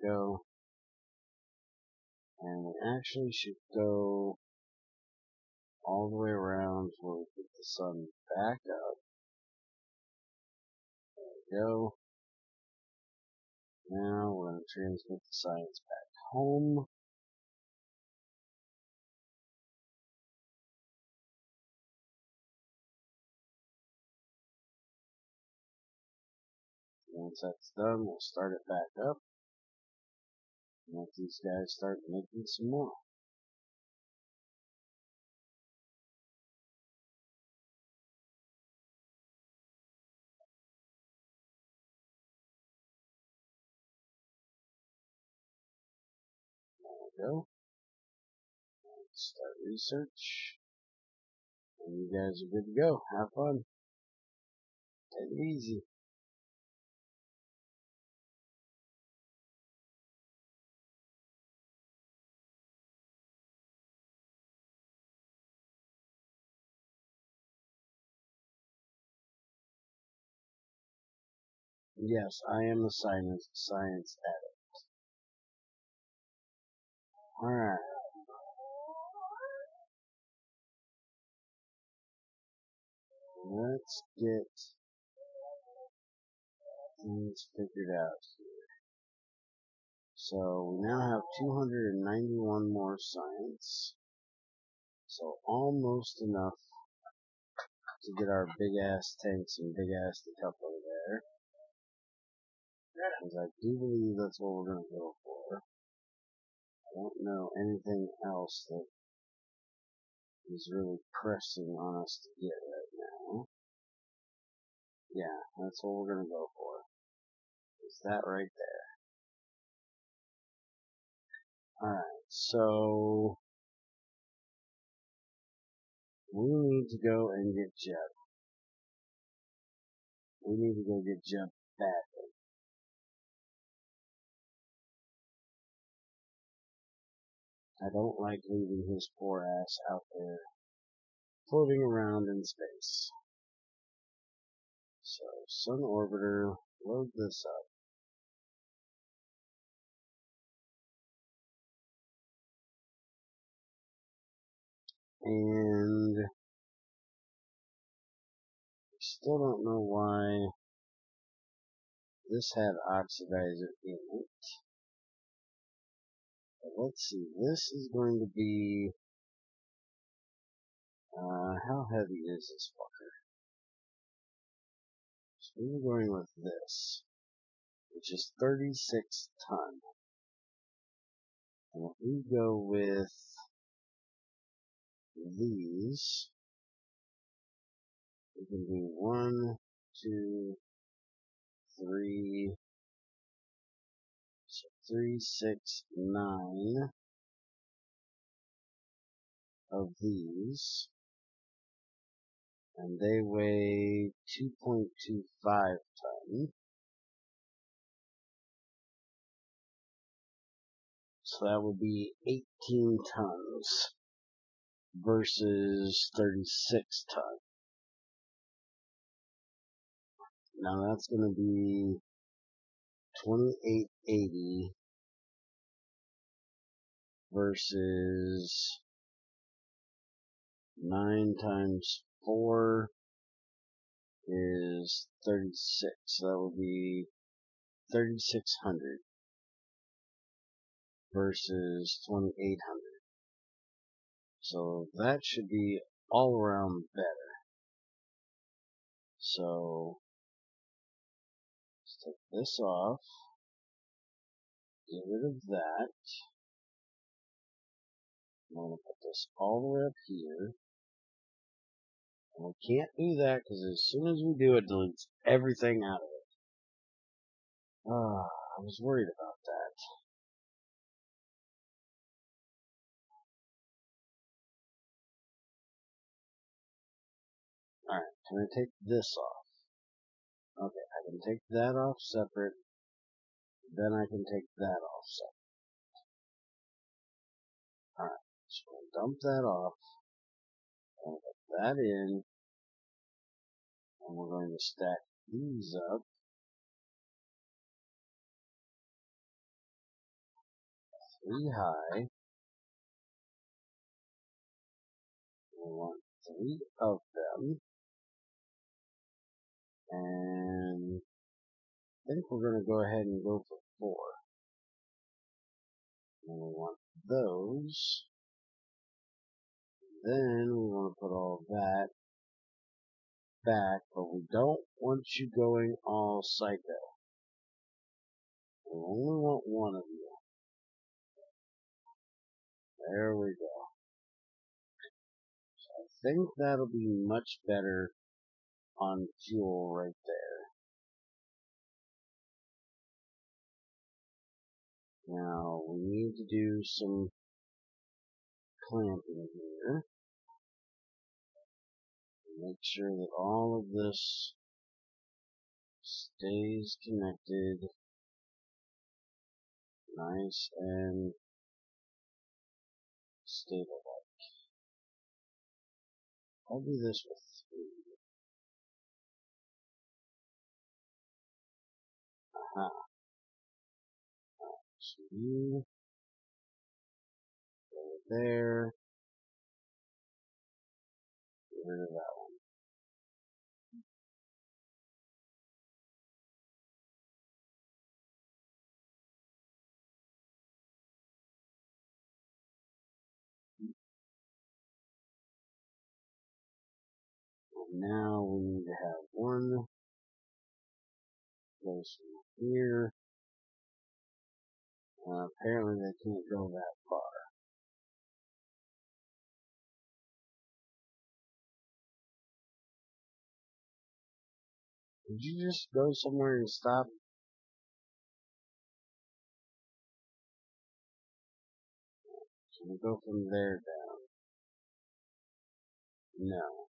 Go. And we actually should go all the way around where we put the sun back up. There we go. Now we're going to transmit the science back home. Once that's done, we'll start it back up. And let these guys start making some more. There we go. Start research. And you guys are good to go. Have fun. Take it easy. Yes, I am a science addict. Alright. Let's get things figured out here. So we now have 291 more science. So almost enough to get our big ass tanks and big ass decoupler there. Because I do believe that's what we're going to go for. I don't know anything else that is really pressing on us to get right now. Yeah, that's what we're going to go for. Is that right there. Alright, so we need to go and get Jeb. We need to go get Jeb badly. I don't like leaving his poor ass out there floating around in space. So, Sun Orbiter, load this up. And still don't know why this had oxidizer in it. But let's see, this is going to be, how heavy is this fucker? So we're going with this, which is 36 ton. And if we go with these, we can do 1, 2, 3, so 3, 6, 9 of these. And they weigh 2.25 ton. So that would be 18 tons versus 36 ton. Now that's going to be 2880 versus 9 times 4, is 36. So that would be 3,600 versus 2,800. So that should be all around better. So let's take this off, get rid of that. I'm going to put this all the way up here. And we can't do that because as soon as we do, it deletes everything out of it. I was worried about that. Alright, can I take this off? Okay, I can take that off separate. Then I can take that off separate. Alright, so we'll dump that off. And put that in. And we're going to stack these up. 3 high. We want 3 of them. And I think we're going to go ahead and go for 4. And we want those. Then we want to put all that back, but we don't want you going all psycho. We only want one of you. There we go. So I think that'll be much better on fuel right there. Now we need to do some clamping here. Make sure that all of this stays connected nice and stable. I'll do this with 3. Aha. So you go there. Get rid of that one. And now we need to have one goes from here. Apparently they can't go that far. Did you just go somewhere and stop? Can we go from there down? No.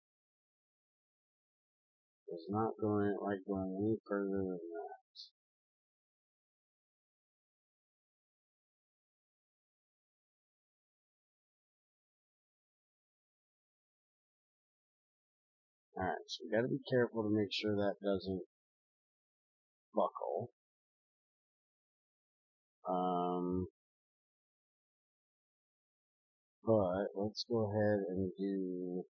It's not going like going any further than that. Alright, so we gotta be careful to make sure that doesn't buckle. But let's go ahead and do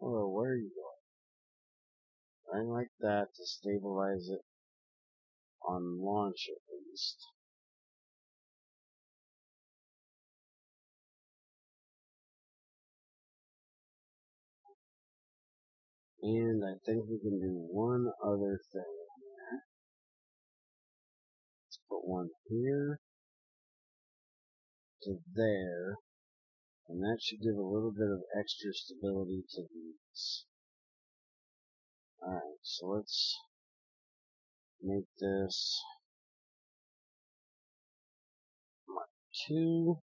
where are you going? Right like that to stabilize it on launch at least. And I think we can do one other thing here. Let's put one here to there, and that should give a little bit of extra stability to these. Alright, so let's make this Mark 2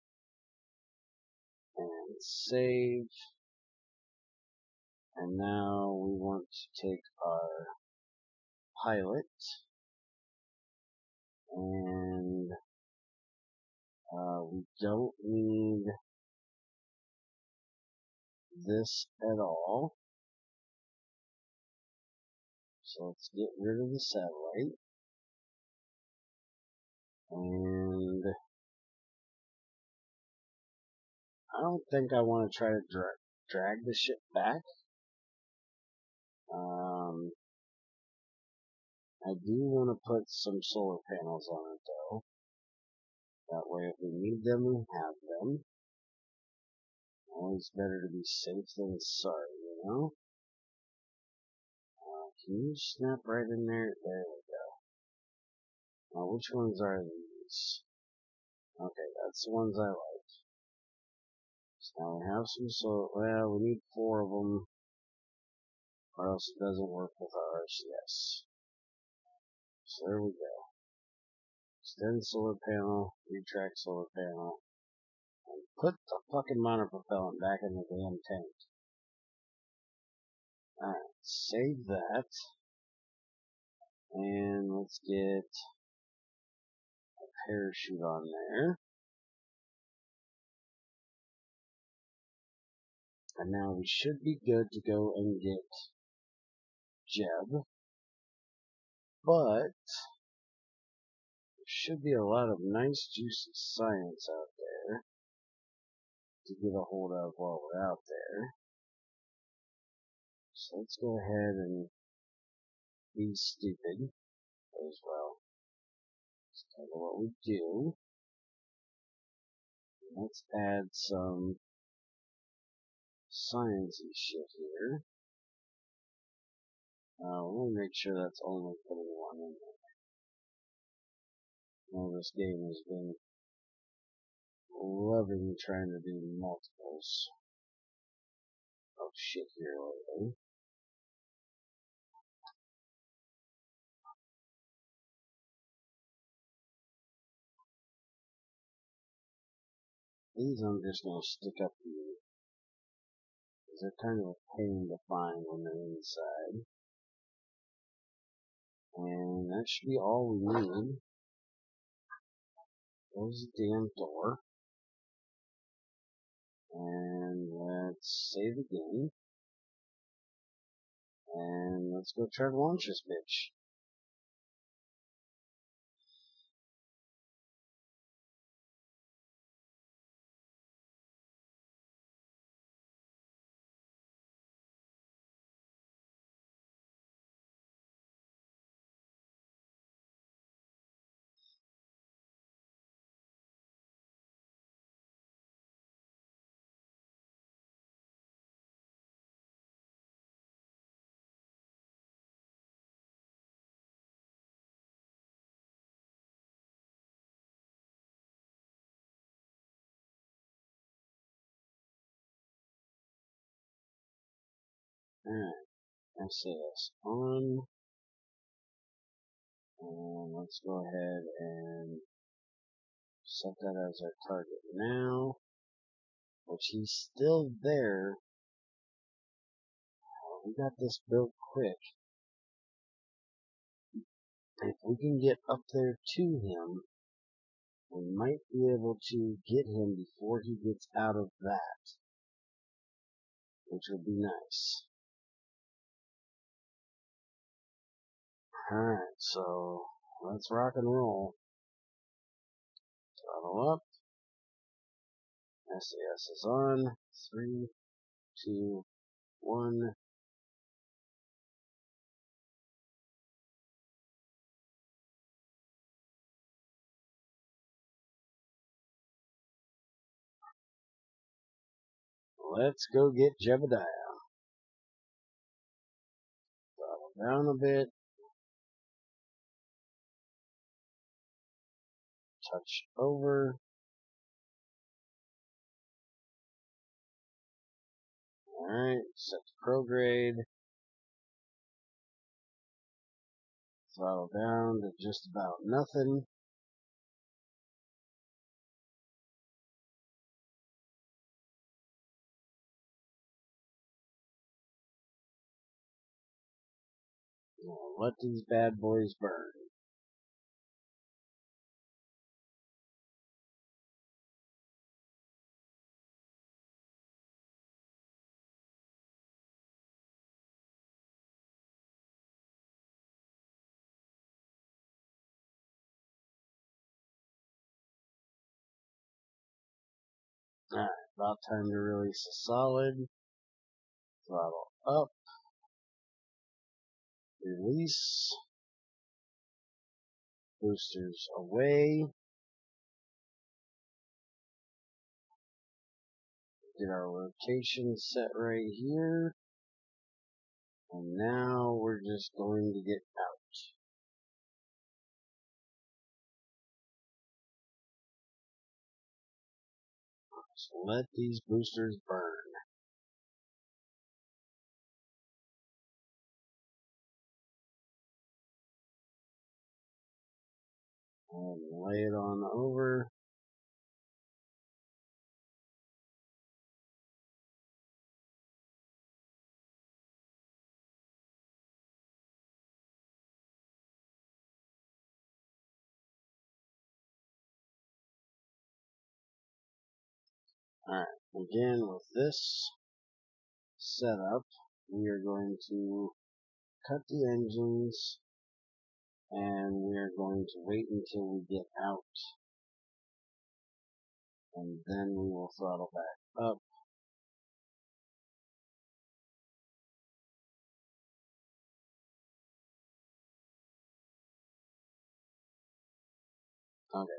and save. And now we want to take our pilot and we don't need this at all. So let's get rid of the satellite. And I don't think I want to try to direct drag the shit back. I do want to put some solar panels on it though. That way if we need them, we have them. Always better to be safe than sorry, you know? Can you snap right in there? There we go. Now, which ones are these? Okay, that's the ones I like. So now we have some well, we need 4 of them, or else it doesn't work with ours, yes. So there we go. Extend solar panel, retract solar panel, and put the fucking monopropellant back in the damn tank. Alright, save that. And let's get a parachute on there. And now we should be good to go and get Jeb. But there should be a lot of nice juicy science out there to get a hold of while we're out there. So let's go ahead and be stupid as well. That's kind of what we do. Let's add some sciencey shit here. We'll make sure that's only putting 1 in there. Well, this game has been loving trying to do multiples of shit here lately. These I'm just going to stick up here, because they're kind of a pain to find when they're inside. And that should be all we need. Close the damn door. And let's save again. And let's go try to launch this bitch. Alright, SAS on. And let's go ahead and set that as our target now. Which he's still there. We got this built quick. If we can get up there to him, we might be able to get him before he gets out of that, which would be nice. Alright, so let's rock and roll. Throttle up. SAS is on. 3, 2, 1. Let's go get Jebediah. Throttle down a bit. Touch over. Alright, set to prograde. Throttle down to just about nothing. Now let these bad boys burn. Alright, about time to release a solid. Throttle up. Release. Boosters away. Get our rotation set right here. And now we're just going to get out. So let these boosters burn. And lay it on over. Alright, again with this setup, we are going to cut the engines and we are going to wait until we get out. And then we will throttle back up. Okay.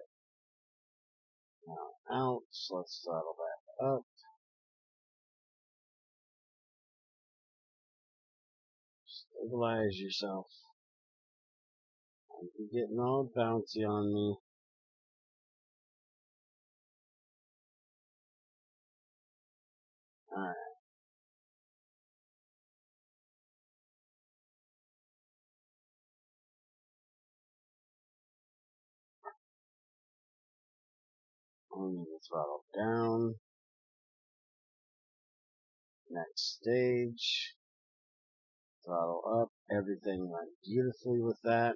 Now out, so let's throttle back up. Stabilize yourself. You're getting all bouncy on me. Alright. We need to throttle down. Next stage. Throttle up. Everything went beautifully with that.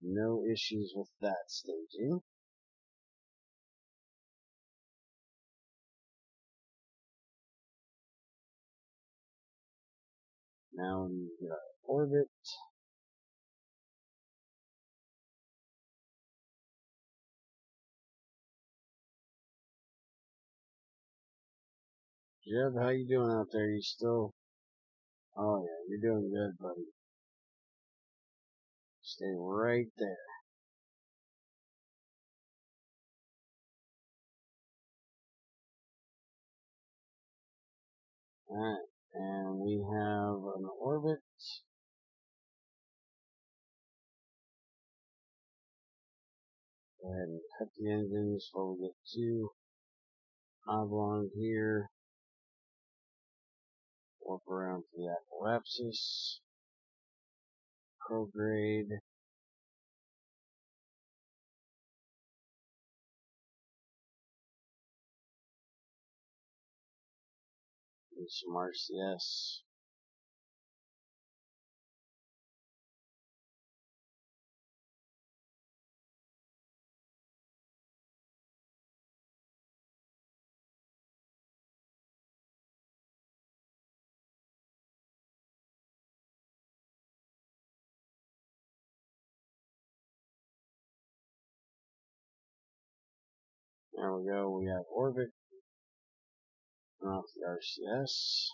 No issues with that staging. Now we need to get our orbit. Jeb, how you doing out there? You still? Oh yeah, you're doing good, buddy. Stay right there. Alright, and we have an orbit. Go ahead and cut the engines before we get too oblong here. Warp around to the apoapsis. Prograde. Do some RCS. There we go, we have orbit. Off the RCS.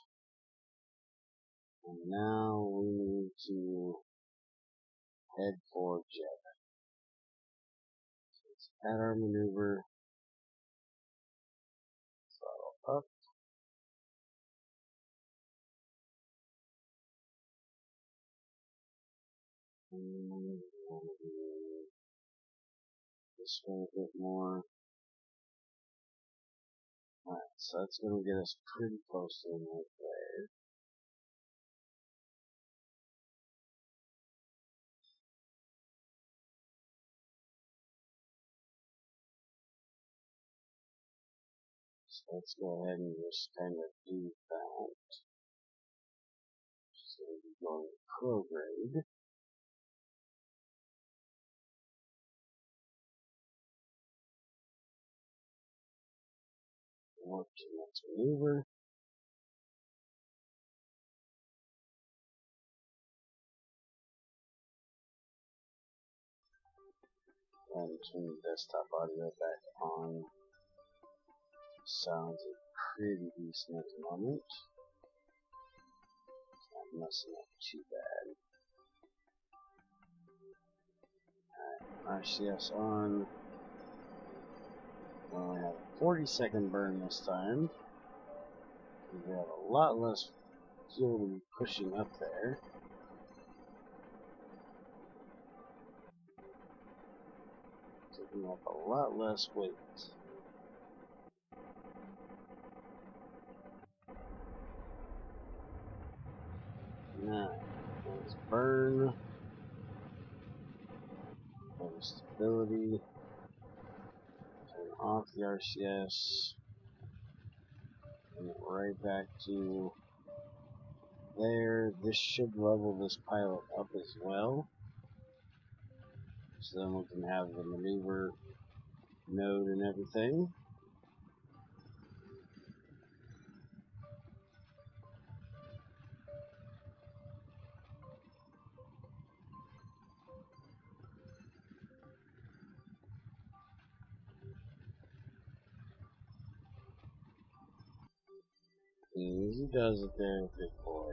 And now we need to head for jet. So let's add our maneuver. Throttle up. And we want to do this one a bit more. Alright, so that's going to get us pretty close to the right there. So let's go ahead and just kind of do that. So we're going to prograde. Warp to next maneuver. And turn the desktop audio back on. Sounds pretty decent at the moment. It's not messing up too bad. Alright, RCS on. We only have a 40-second burn this time. We have a lot less fuel to be pushing up there. Taking up a lot less weight. Now, let's burn. For stability. Turn off the RCS. And it right back to there. This should level this pilot up as well. So then we can have the maneuver node and everything. Easy does it there, big boy.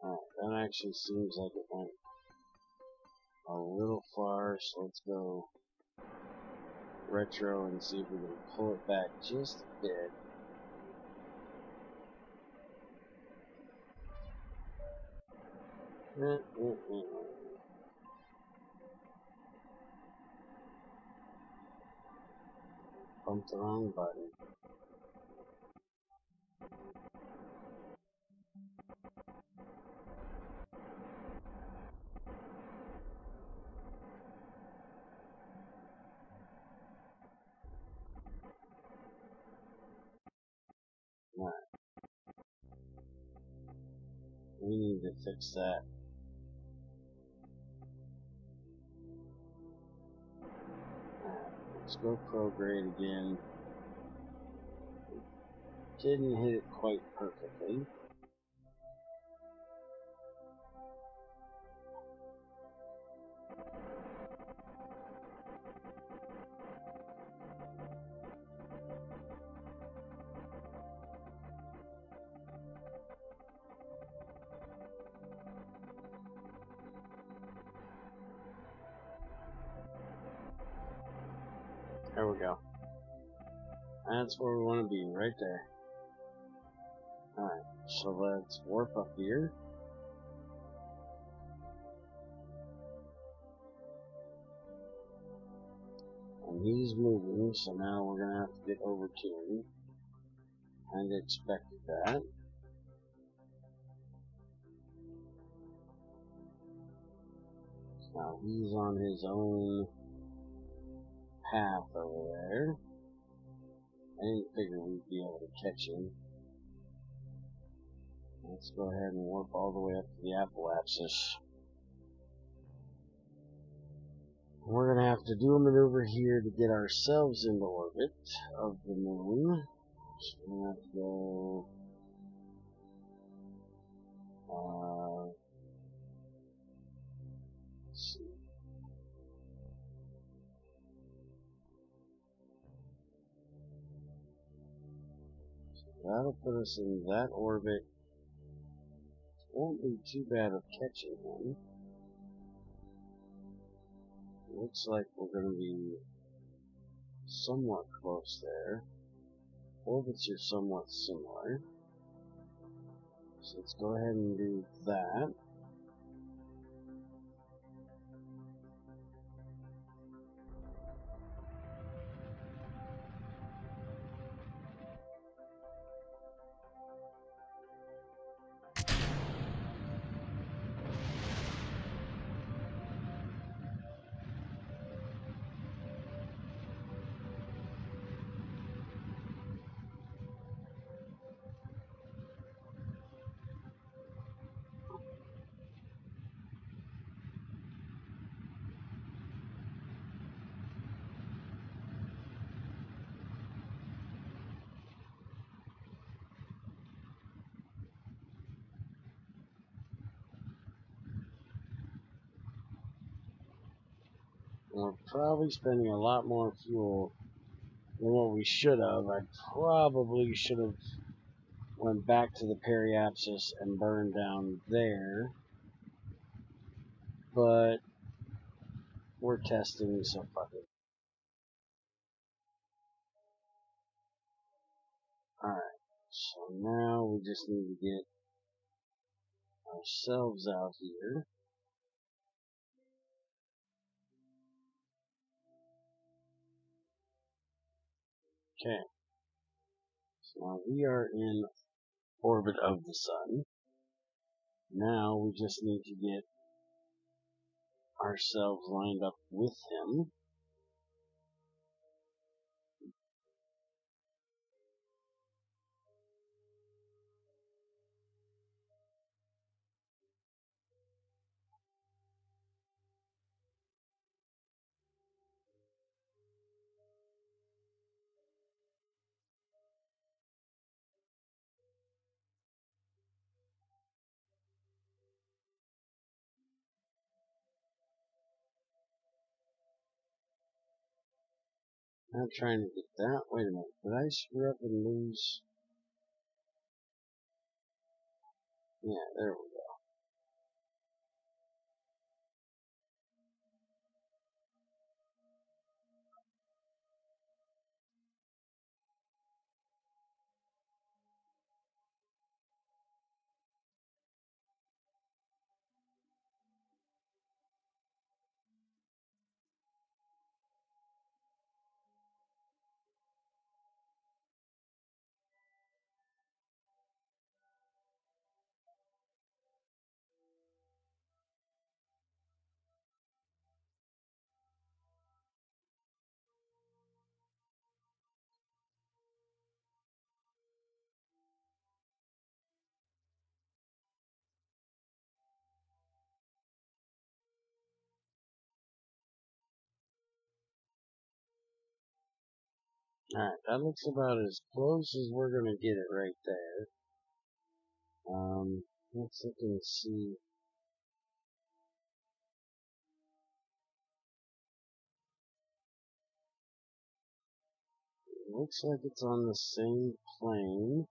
Alright, that actually seems like it went a little far, so let's go retro and see if we can pull it back just a bit. Bumped the wrong button. Alright. We need to fix that. Alright, let's go prograde again. Didn't hit it quite perfectly. There we go. That's where we want to be, right there. Alright, so let's warp up here. And he's moving, so now we're going to have to get over to him. Kind of expected that. Now he's on his own path over there. I didn't figure we'd be able to catch him. Let's go ahead and warp all the way up to the Appalachians. We're going to have to do a maneuver here to get ourselves into orbit of the moon. So we're going to have to go... let's see. So that'll put us in that orbit. Won't be too bad of catching him. Looks like we're going to be somewhat close there. Orbits are somewhat similar. So let's go ahead and do that. We're probably spending a lot more fuel than what we should have. I probably should have went back to the periapsis and burned down there. But we're testing, so fuck it. Alright, so now we just need to get ourselves out here. Okay, so now we are in orbit of the sun. Now we just need to get ourselves lined up with him. Not trying to get that. Wait a minute. Did I screw up and lose? Yeah, there we go. Alright, that looks about as close as we're gonna get it right there. Let's look and see. It looks like it's on the same plane,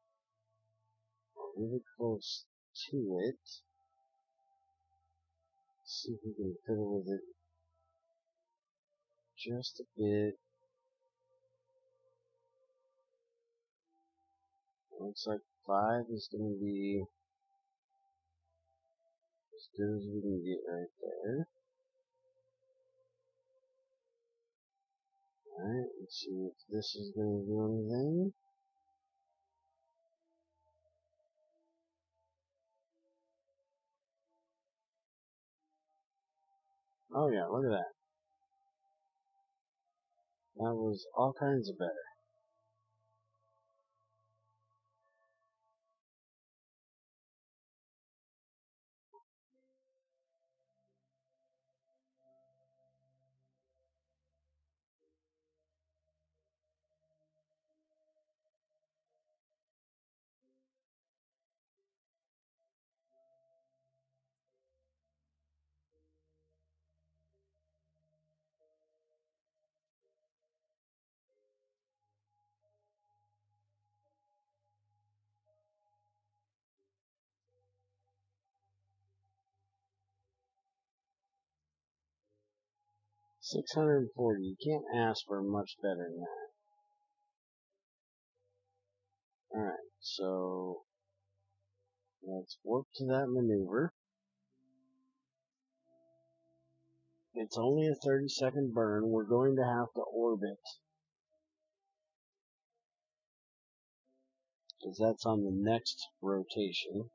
or really close to it. Let's see if we can fiddle with it just a bit. Looks like 5 is going to be as good as we can get right there. Alright, let's see if this is going to do anything. Oh yeah, look at that. That was all kinds of better. $640. You can't ask for much better than that. Alright, so let's work to that maneuver. It's only a 30-second burn. We're going to have to orbit, because that's on the next rotation.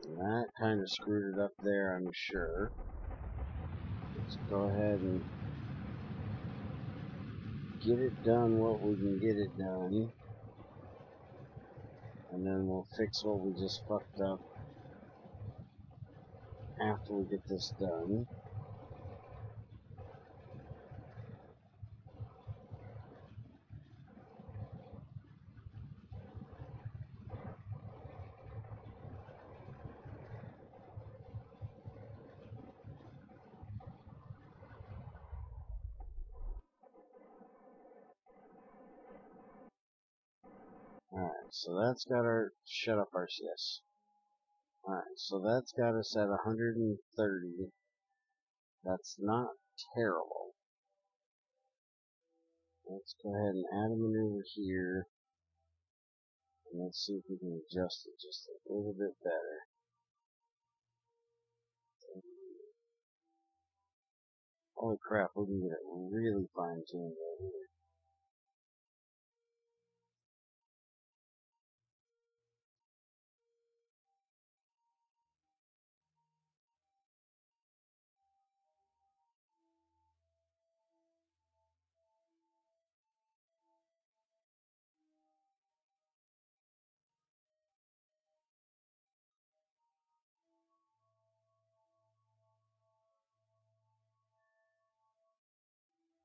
And that kind of screwed it up there, I'm sure. Let's go ahead and get it done what we can get it done. And then we'll fix what we just fucked up after we get this done. Alright, so that's got our, shut up RCS. Alright, so that's got us at 130. That's not terrible. Let's go ahead and add a maneuver here. And let's see if we can adjust it just a little bit better. Holy crap, we can get it really fine-tuned right here.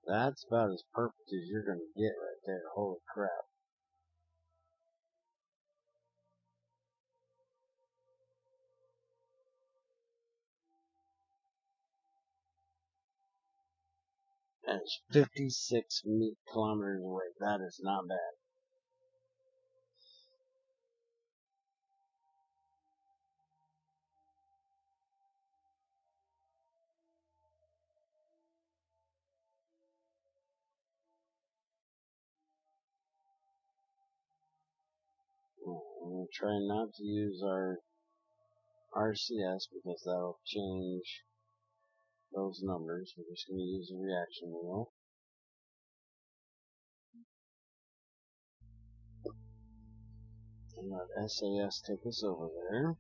That's about as perfect as you're going to get right there. Holy crap. And it's 56 kilometers away. That is not bad. I'm going to try not to use our RCS because that'll change those numbers. We're just going to use the reaction wheel. And let SAS take us over there.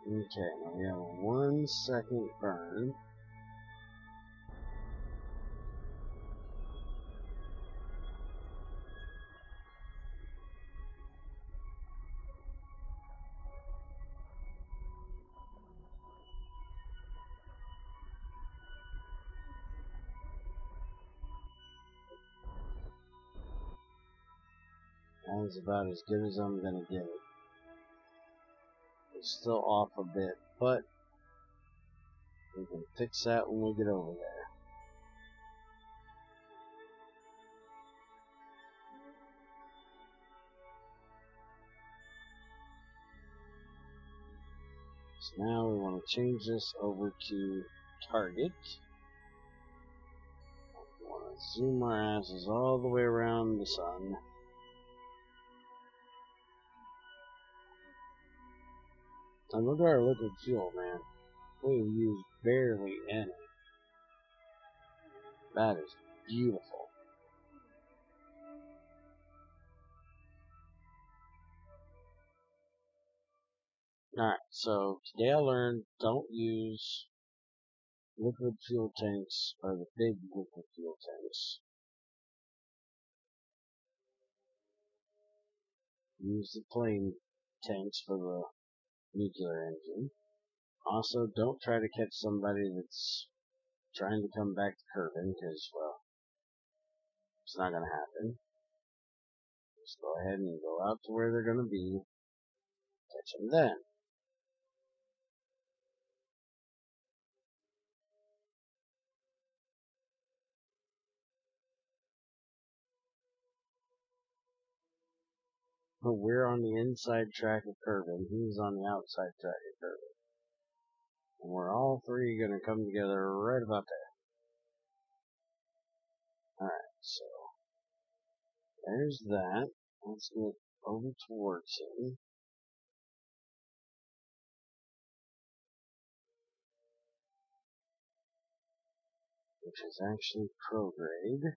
Okay, now we have a 1 second burn. That's about as good as I'm going to get it. It's still off a bit, but we can fix that when we get over there. So now we want to change this over to target. We want to zoom our asses all the way around the sun. And look at our liquid fuel, man. We use barely any. That is beautiful. Alright, so today I learned don't use liquid fuel tanks or the big liquid fuel tanks. Use the plain tanks for the nuclear engine. Also, don't try to catch somebody that's trying to come back to Kerbin, because, well, it's not going to happen. Just go ahead and go out to where they're going to be, catch them then. But we're on the inside track of Kerbin, he's on the outside track of Kerbin. And we're all three going to come together right about there. Alright, so there's that. Let's get over towards him. Which is actually prograde.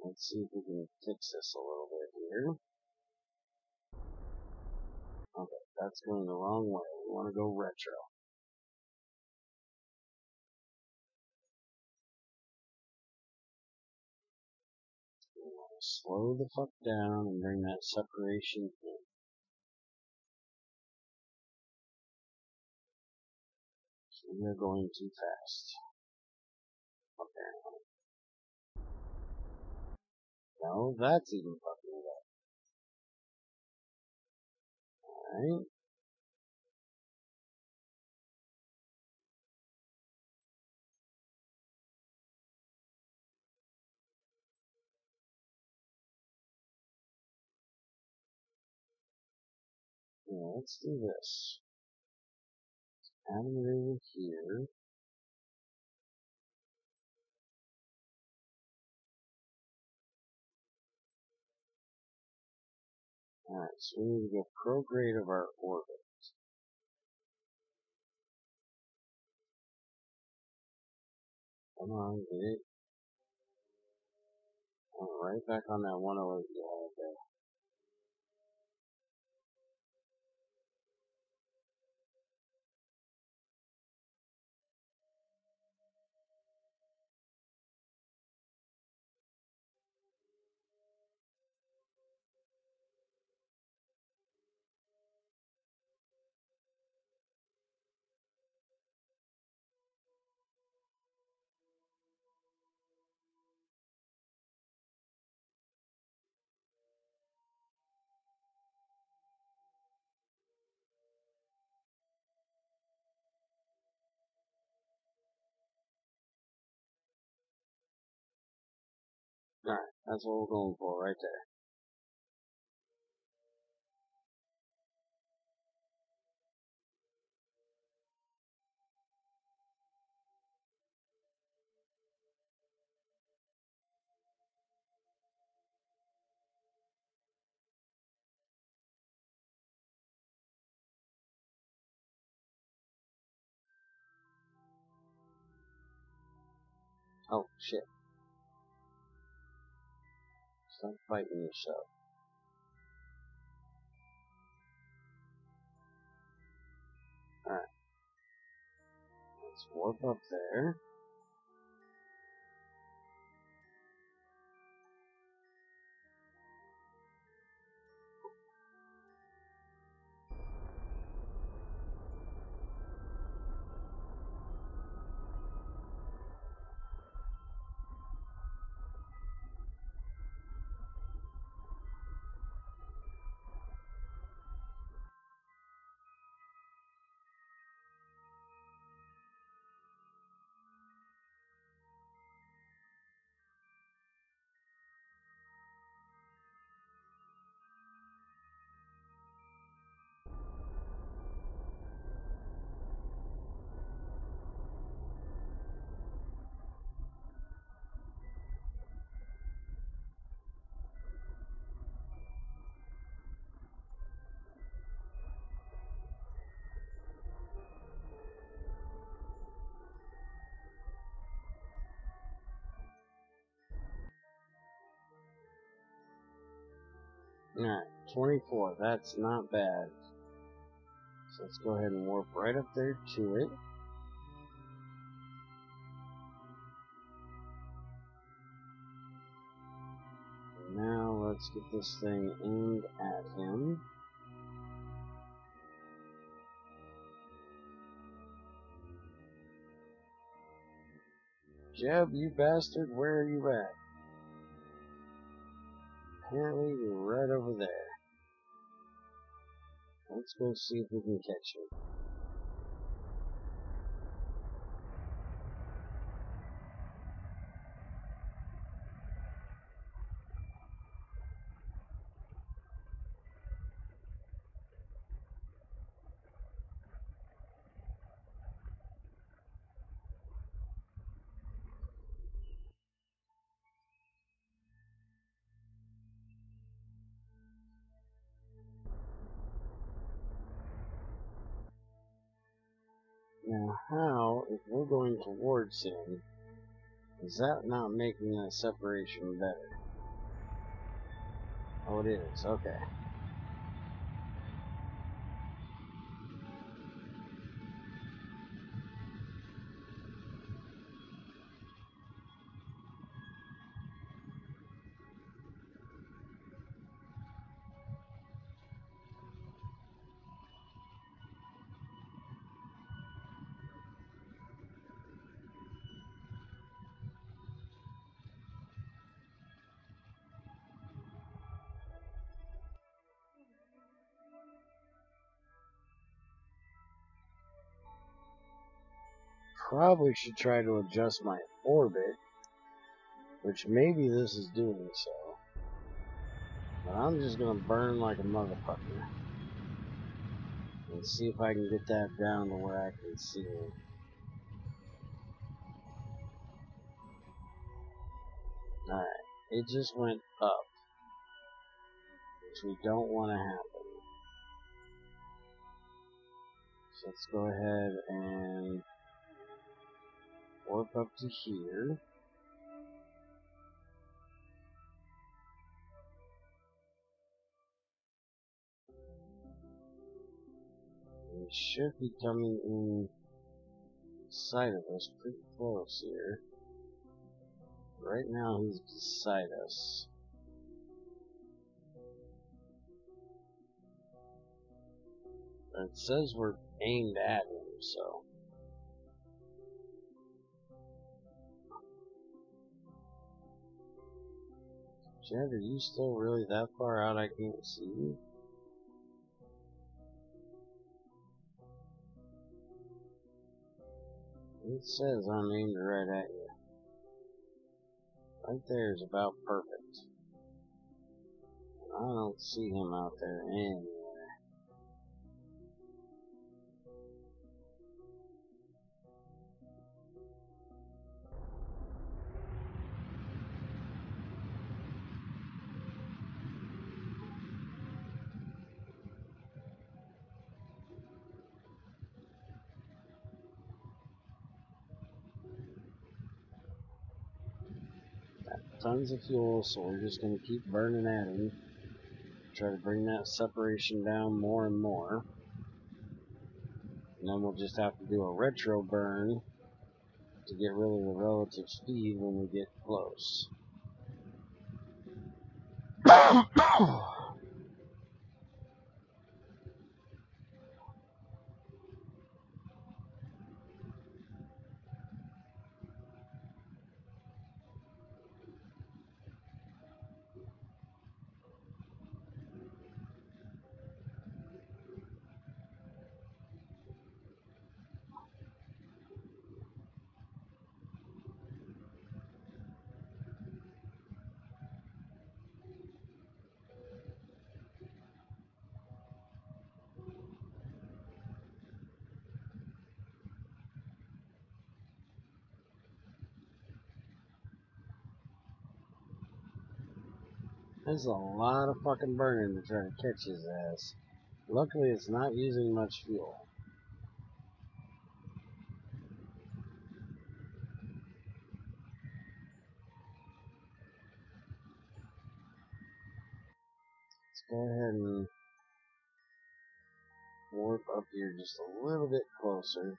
Let's see if we can fix this a little bit here. Okay, that's going the wrong way. We want to go retro. We want to slow the fuck down and bring that separation in. So we are going too fast. No, that's even fucking it up. Alright. Yeah, let's do this. Add it over here. Alright, so we need to go prograde of our orbit. Come on, get it. Oh, right back on that 108 you had there. Alright, that's what we're going for right there. Oh, shit. Stop fighting yourself. Alright, let's warp up there. Alright, 24, that's not bad. So let's go ahead and warp right up there to it. Now let's get this thing aimed at him. Jeb, you bastard, where are you at? Apparently you're right over there. Let's go see if we can catch him. Now how, if we're going towards him, is that not making that separation better? Oh, it is, okay. probably should try to adjust my orbit, which maybe this is doing so. But I'm just gonna burn like a motherfucker and see if I can get that down to where I can see it. Alright, it just went up, which we don't want to happen. So let's go ahead and warp up to here. He should be coming in sight of us pretty close here. Right now he's beside us. But it says we're aimed at him, so. Chad, are you still really that far out I can't see you? It says I'm aimed right at you. Right there is about perfect. I don't see him out there anywhere. Tons of fuel, so we're just going to keep burning at him. Try to bring that separation down more and more. And then we'll just have to do a retro burn to get rid of the relative speed when we get close. There's a lot of fucking burning to try to catch his ass. Luckily, it's not using much fuel. Let's go ahead and warp up here just a little bit closer.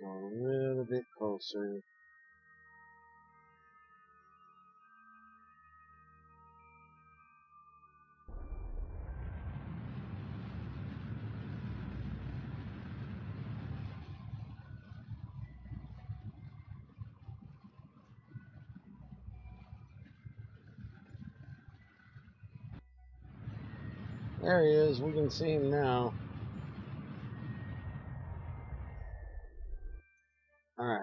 Go a little bit closer. There he is. We can see him now. Alright.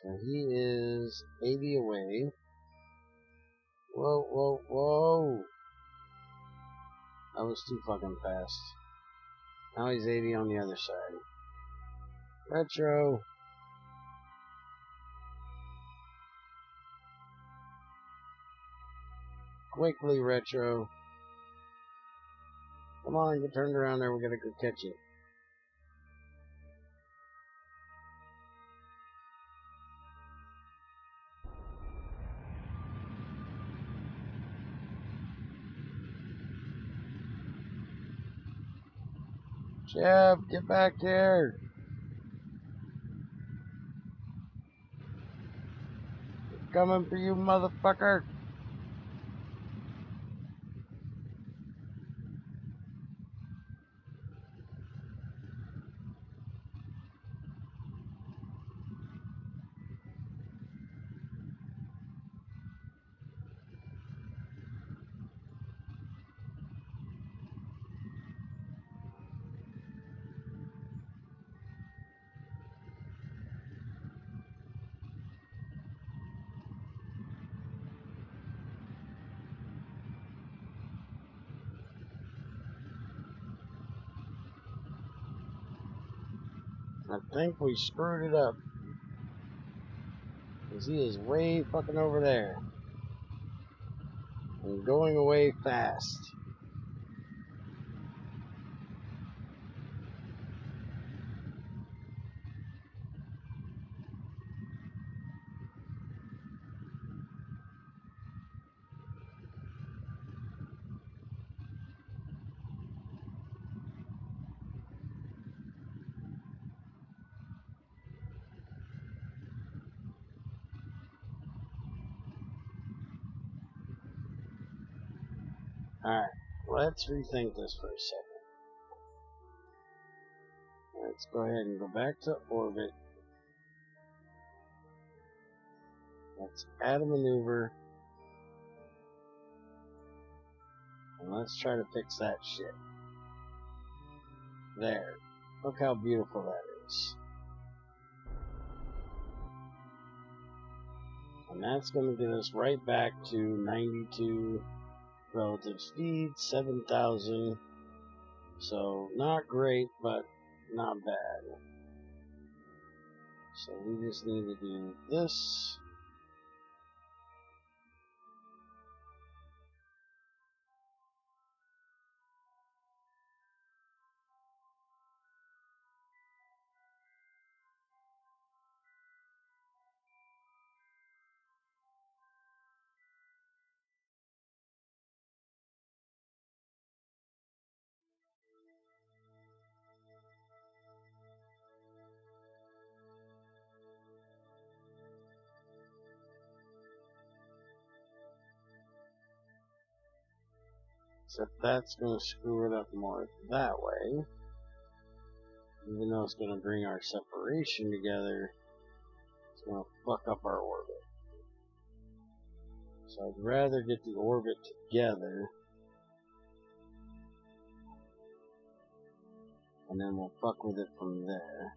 So he is 80 away. Whoa, whoa, whoa! That was too fucking fast. Now he's 80 on the other side. Retro! Quickly, Retro. Come on, get turned around there. We gotta go catch you. Jeff, get back here. Coming for you, motherfucker. I think we screwed it up. Because he is way fucking over there. And going away fast. Alright, let's rethink this for a second. Let's go ahead and go back to orbit. Let's add a maneuver. And let's try to fix that shit. There. Look how beautiful that is. And that's going to get us right back to 92 relative speed, 7,000. So, not great, but not bad. So we just need to do this. Except that's going to screw it up more that way. Even though it's going to bring our separation together, it's going to fuck up our orbit. So I'd rather get the orbit together. And then we'll fuck with it from there.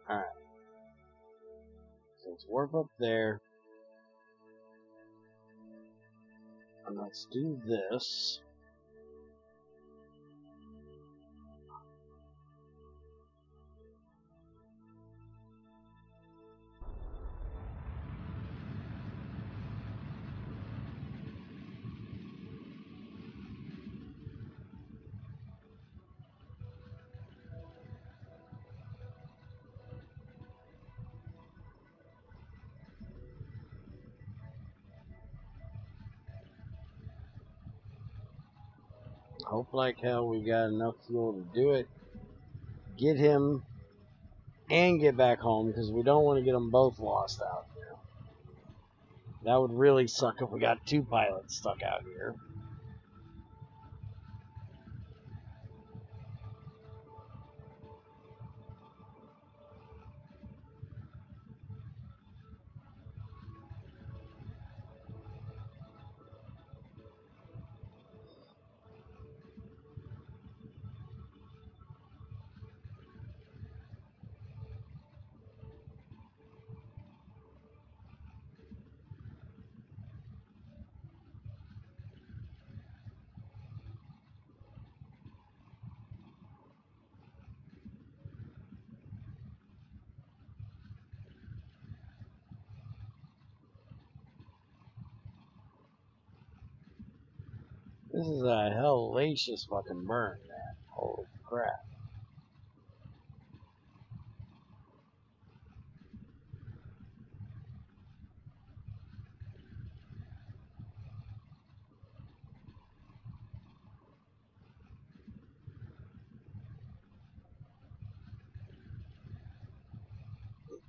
Alright. So let's warp up there. And let's do this. Hope like hell we got enough fuel to do it. Get him and get back home, because we don't want to get them both lost out here. That would really suck if we got two pilots stuck out here. This is a hellacious fucking burn, man. Holy crap.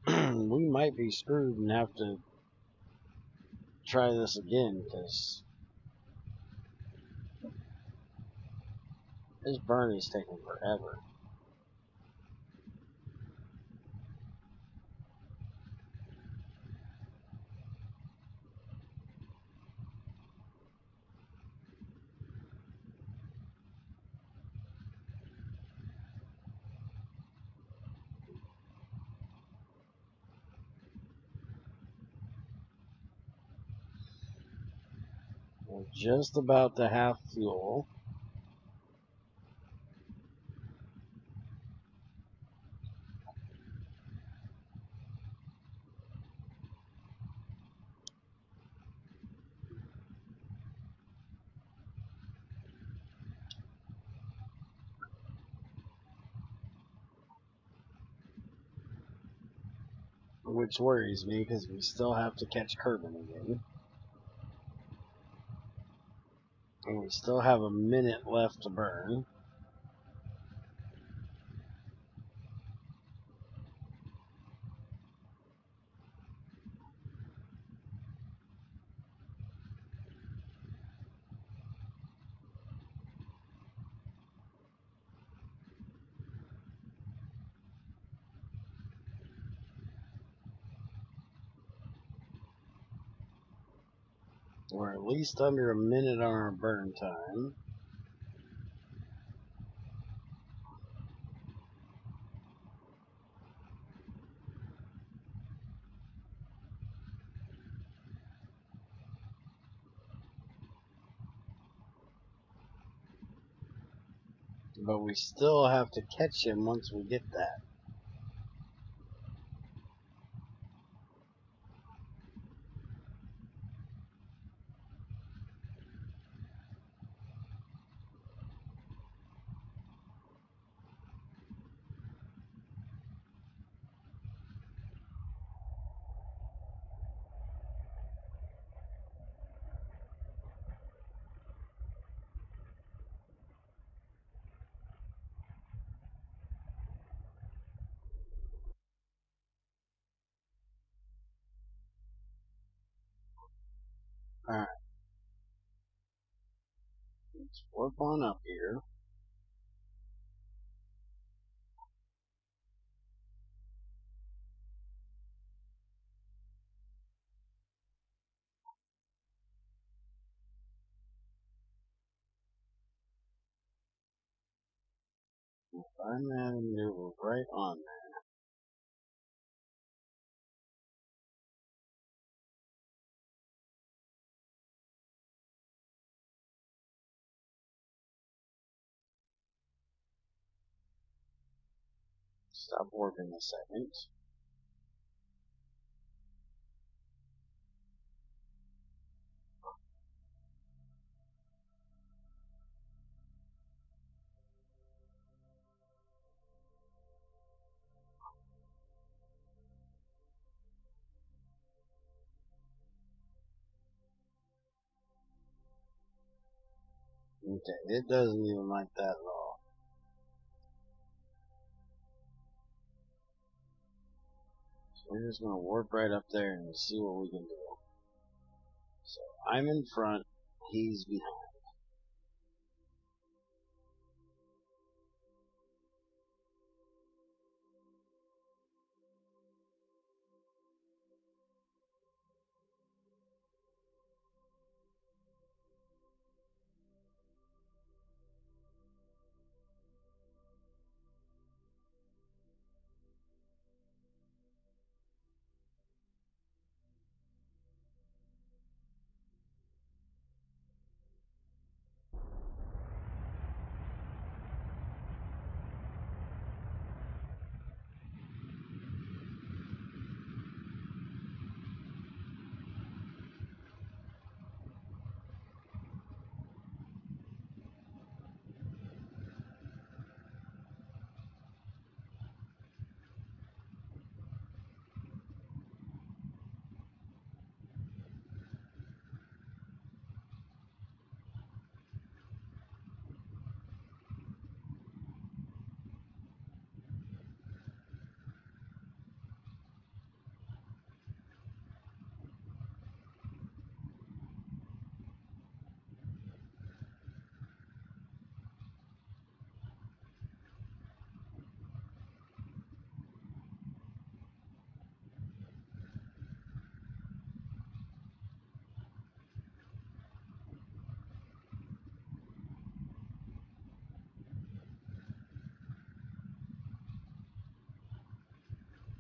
We might be screwed and have to try this again, because This burn is taking forever. We're just about to have fuel. Which worries me because we still have to catch Kerbin again. And we still have a minute left to burn. We're at least under a minute on our burn time. But we still have to catch him once we get that. Alright. Let's warp on up here. Find that and maneuver right on there. Stop warping a second. Okay, it doesn't even like that at all. So we're just gonna warp right up there and see what we can do. So I'm in front, he's behind.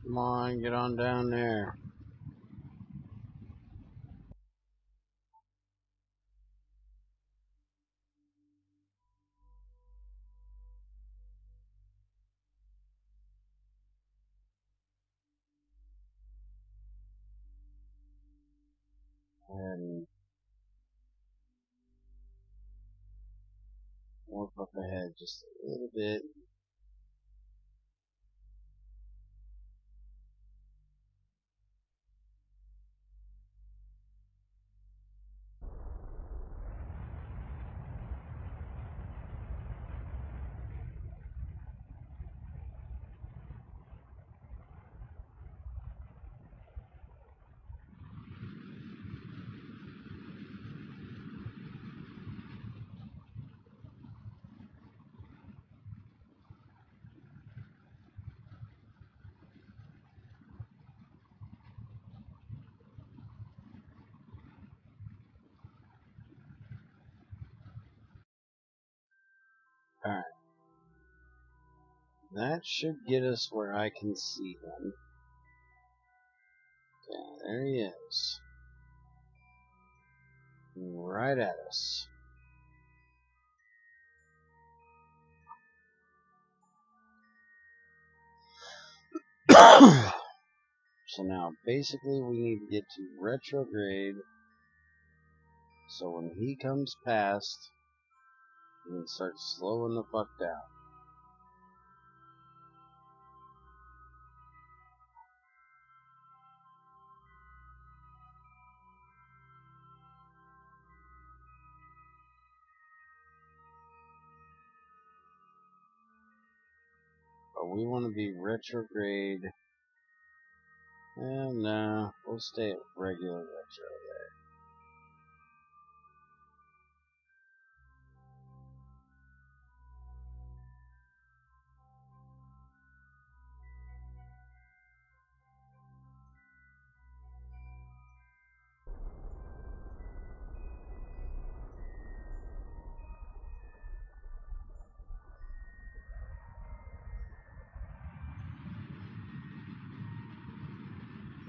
Come on, get on down there. And warp up ahead just a little bit. Alright. That should get us where I can see him. Yeah, there he is. Right at us. So now, basically, we need to get to retrograde, so when he comes past, we can start slowing the fuck down. But we want to be retrograde, and we'll stay at regular retro there.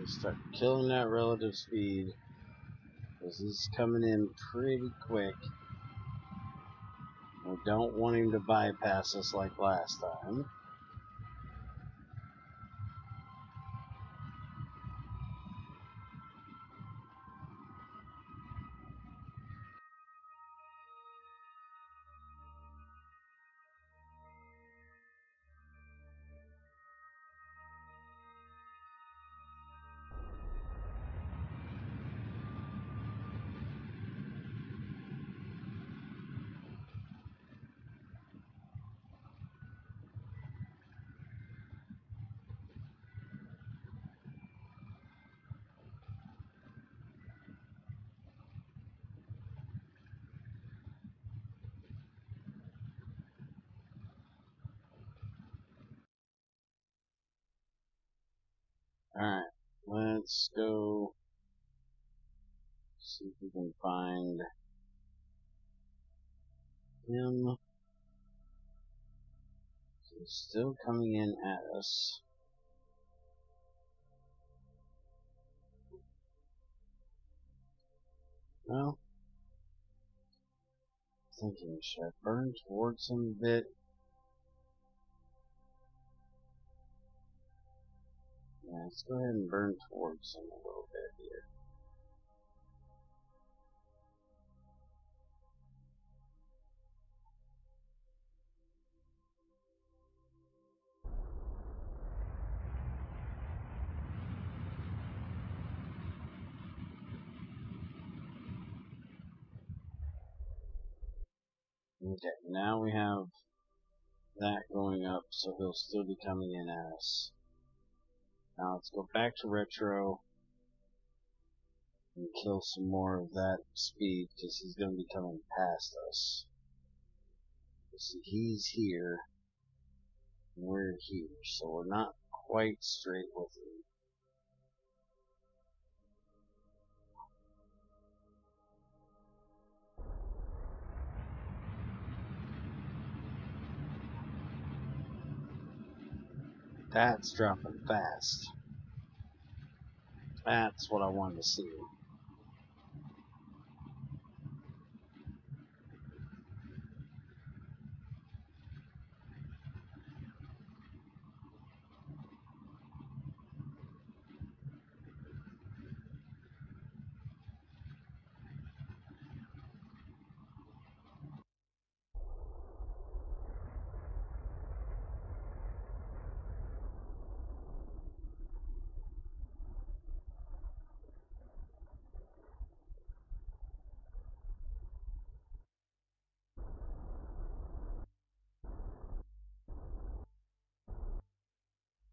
Start killing that relative speed, because he's coming in pretty quick. We don't want him to bypass us like last time. Alright, let's go see if we can find him. He's still coming in at us. Well, thinking, should I burn towards him a bit? Yeah, let's go ahead and burn towards him a little bit here. Okay, now we have that going up, so he'll still be coming in at us. Now let's go back to retro and kill some more of that speed, because he's going to be coming past us. See, he's here, and we're here, so we're not quite straight with him. That's dropping fast. That's what I wanted to see.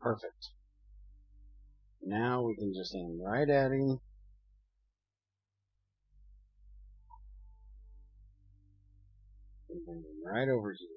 Perfect. Now we can just aim right at him. And bring him right over here.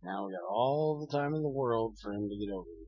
Now we got all the time in the world for him to get over here.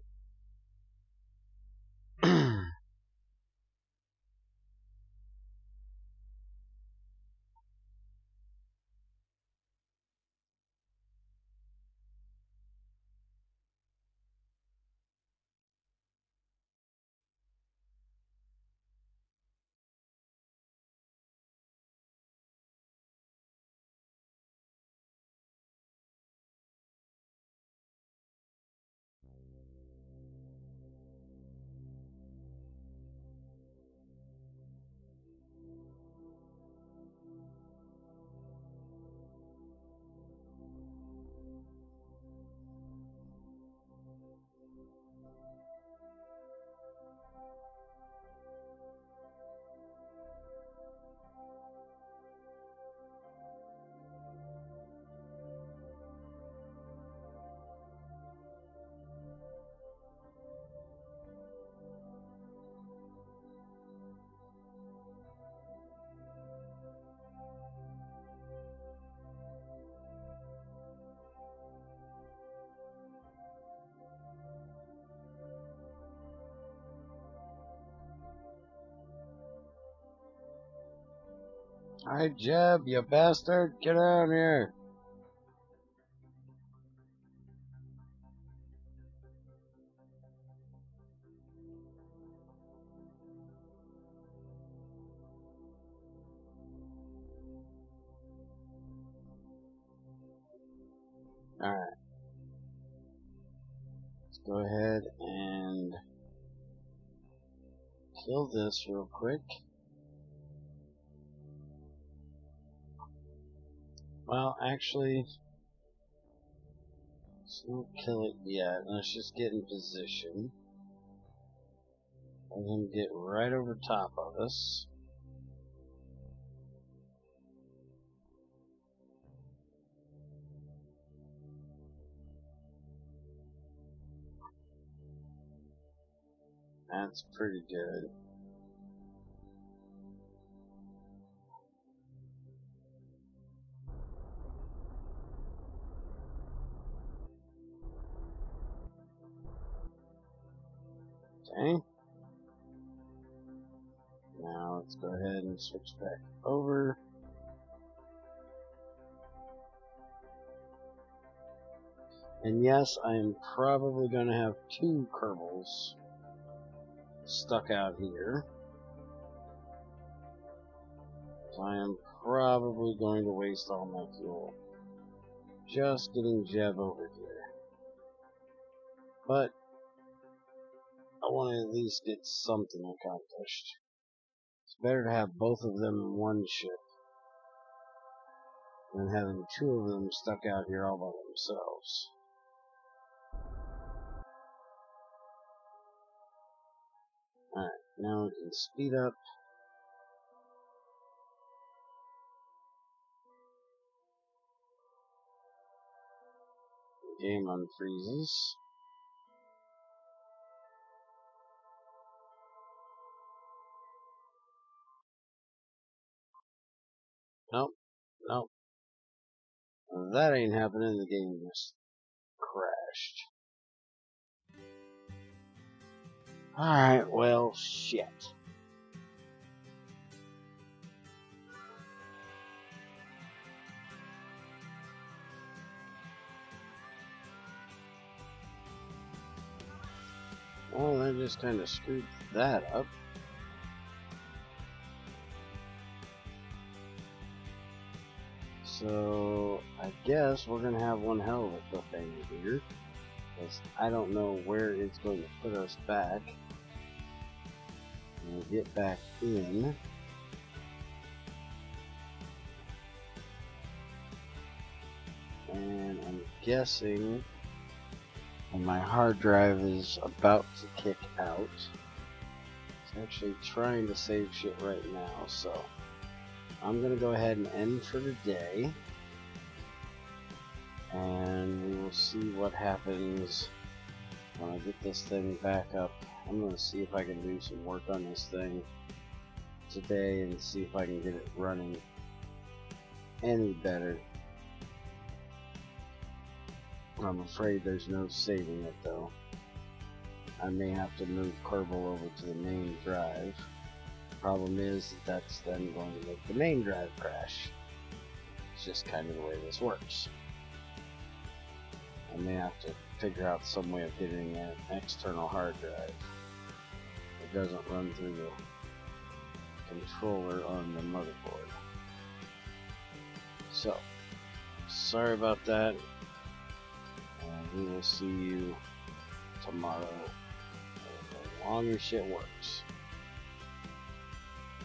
Alright, Jeb, you bastard, get out here. Alright. Let's go ahead and kill this real quick. Well, actually, let's not kill it yet. Let's just get in position. Let him get right over top of us. That's pretty good. Okay. Now let's go ahead and switch back over. And yes, I am probably going to have 2 Kerbals stuck out here. So I am probably going to waste all my fuel just getting Jeb over here. But I want to at least get something accomplished. It's better to have both of them in one ship than having 2 of them stuck out here all by themselves. Alright, now we can speed up. The game unfreezes. That ain't happening. The game just crashed. Alright, well, shit. Well, that just kind of screwed that up. So, I guess we're going to have one hell of a cliffhanger here. Because I don't know where it's going to put us back. We'll get back in. And I'm guessing my hard drive is about to kick out. It's actually trying to save shit right now, so I'm gonna go ahead and end for today, and we will see what happens when I get this thing back up. I'm gonna see if I can do some work on this thing today and see if I can get it running any better. I'm afraid there's no saving it though. I may have to move Kerbal over to the main drive. Problem is that's then going to make the main drive crash. It's just kind of the way this works. I may have to figure out some way of getting an external hard drive that doesn't run through the controller on the motherboard. So, sorry about that. We will see you tomorrow as long as shit works.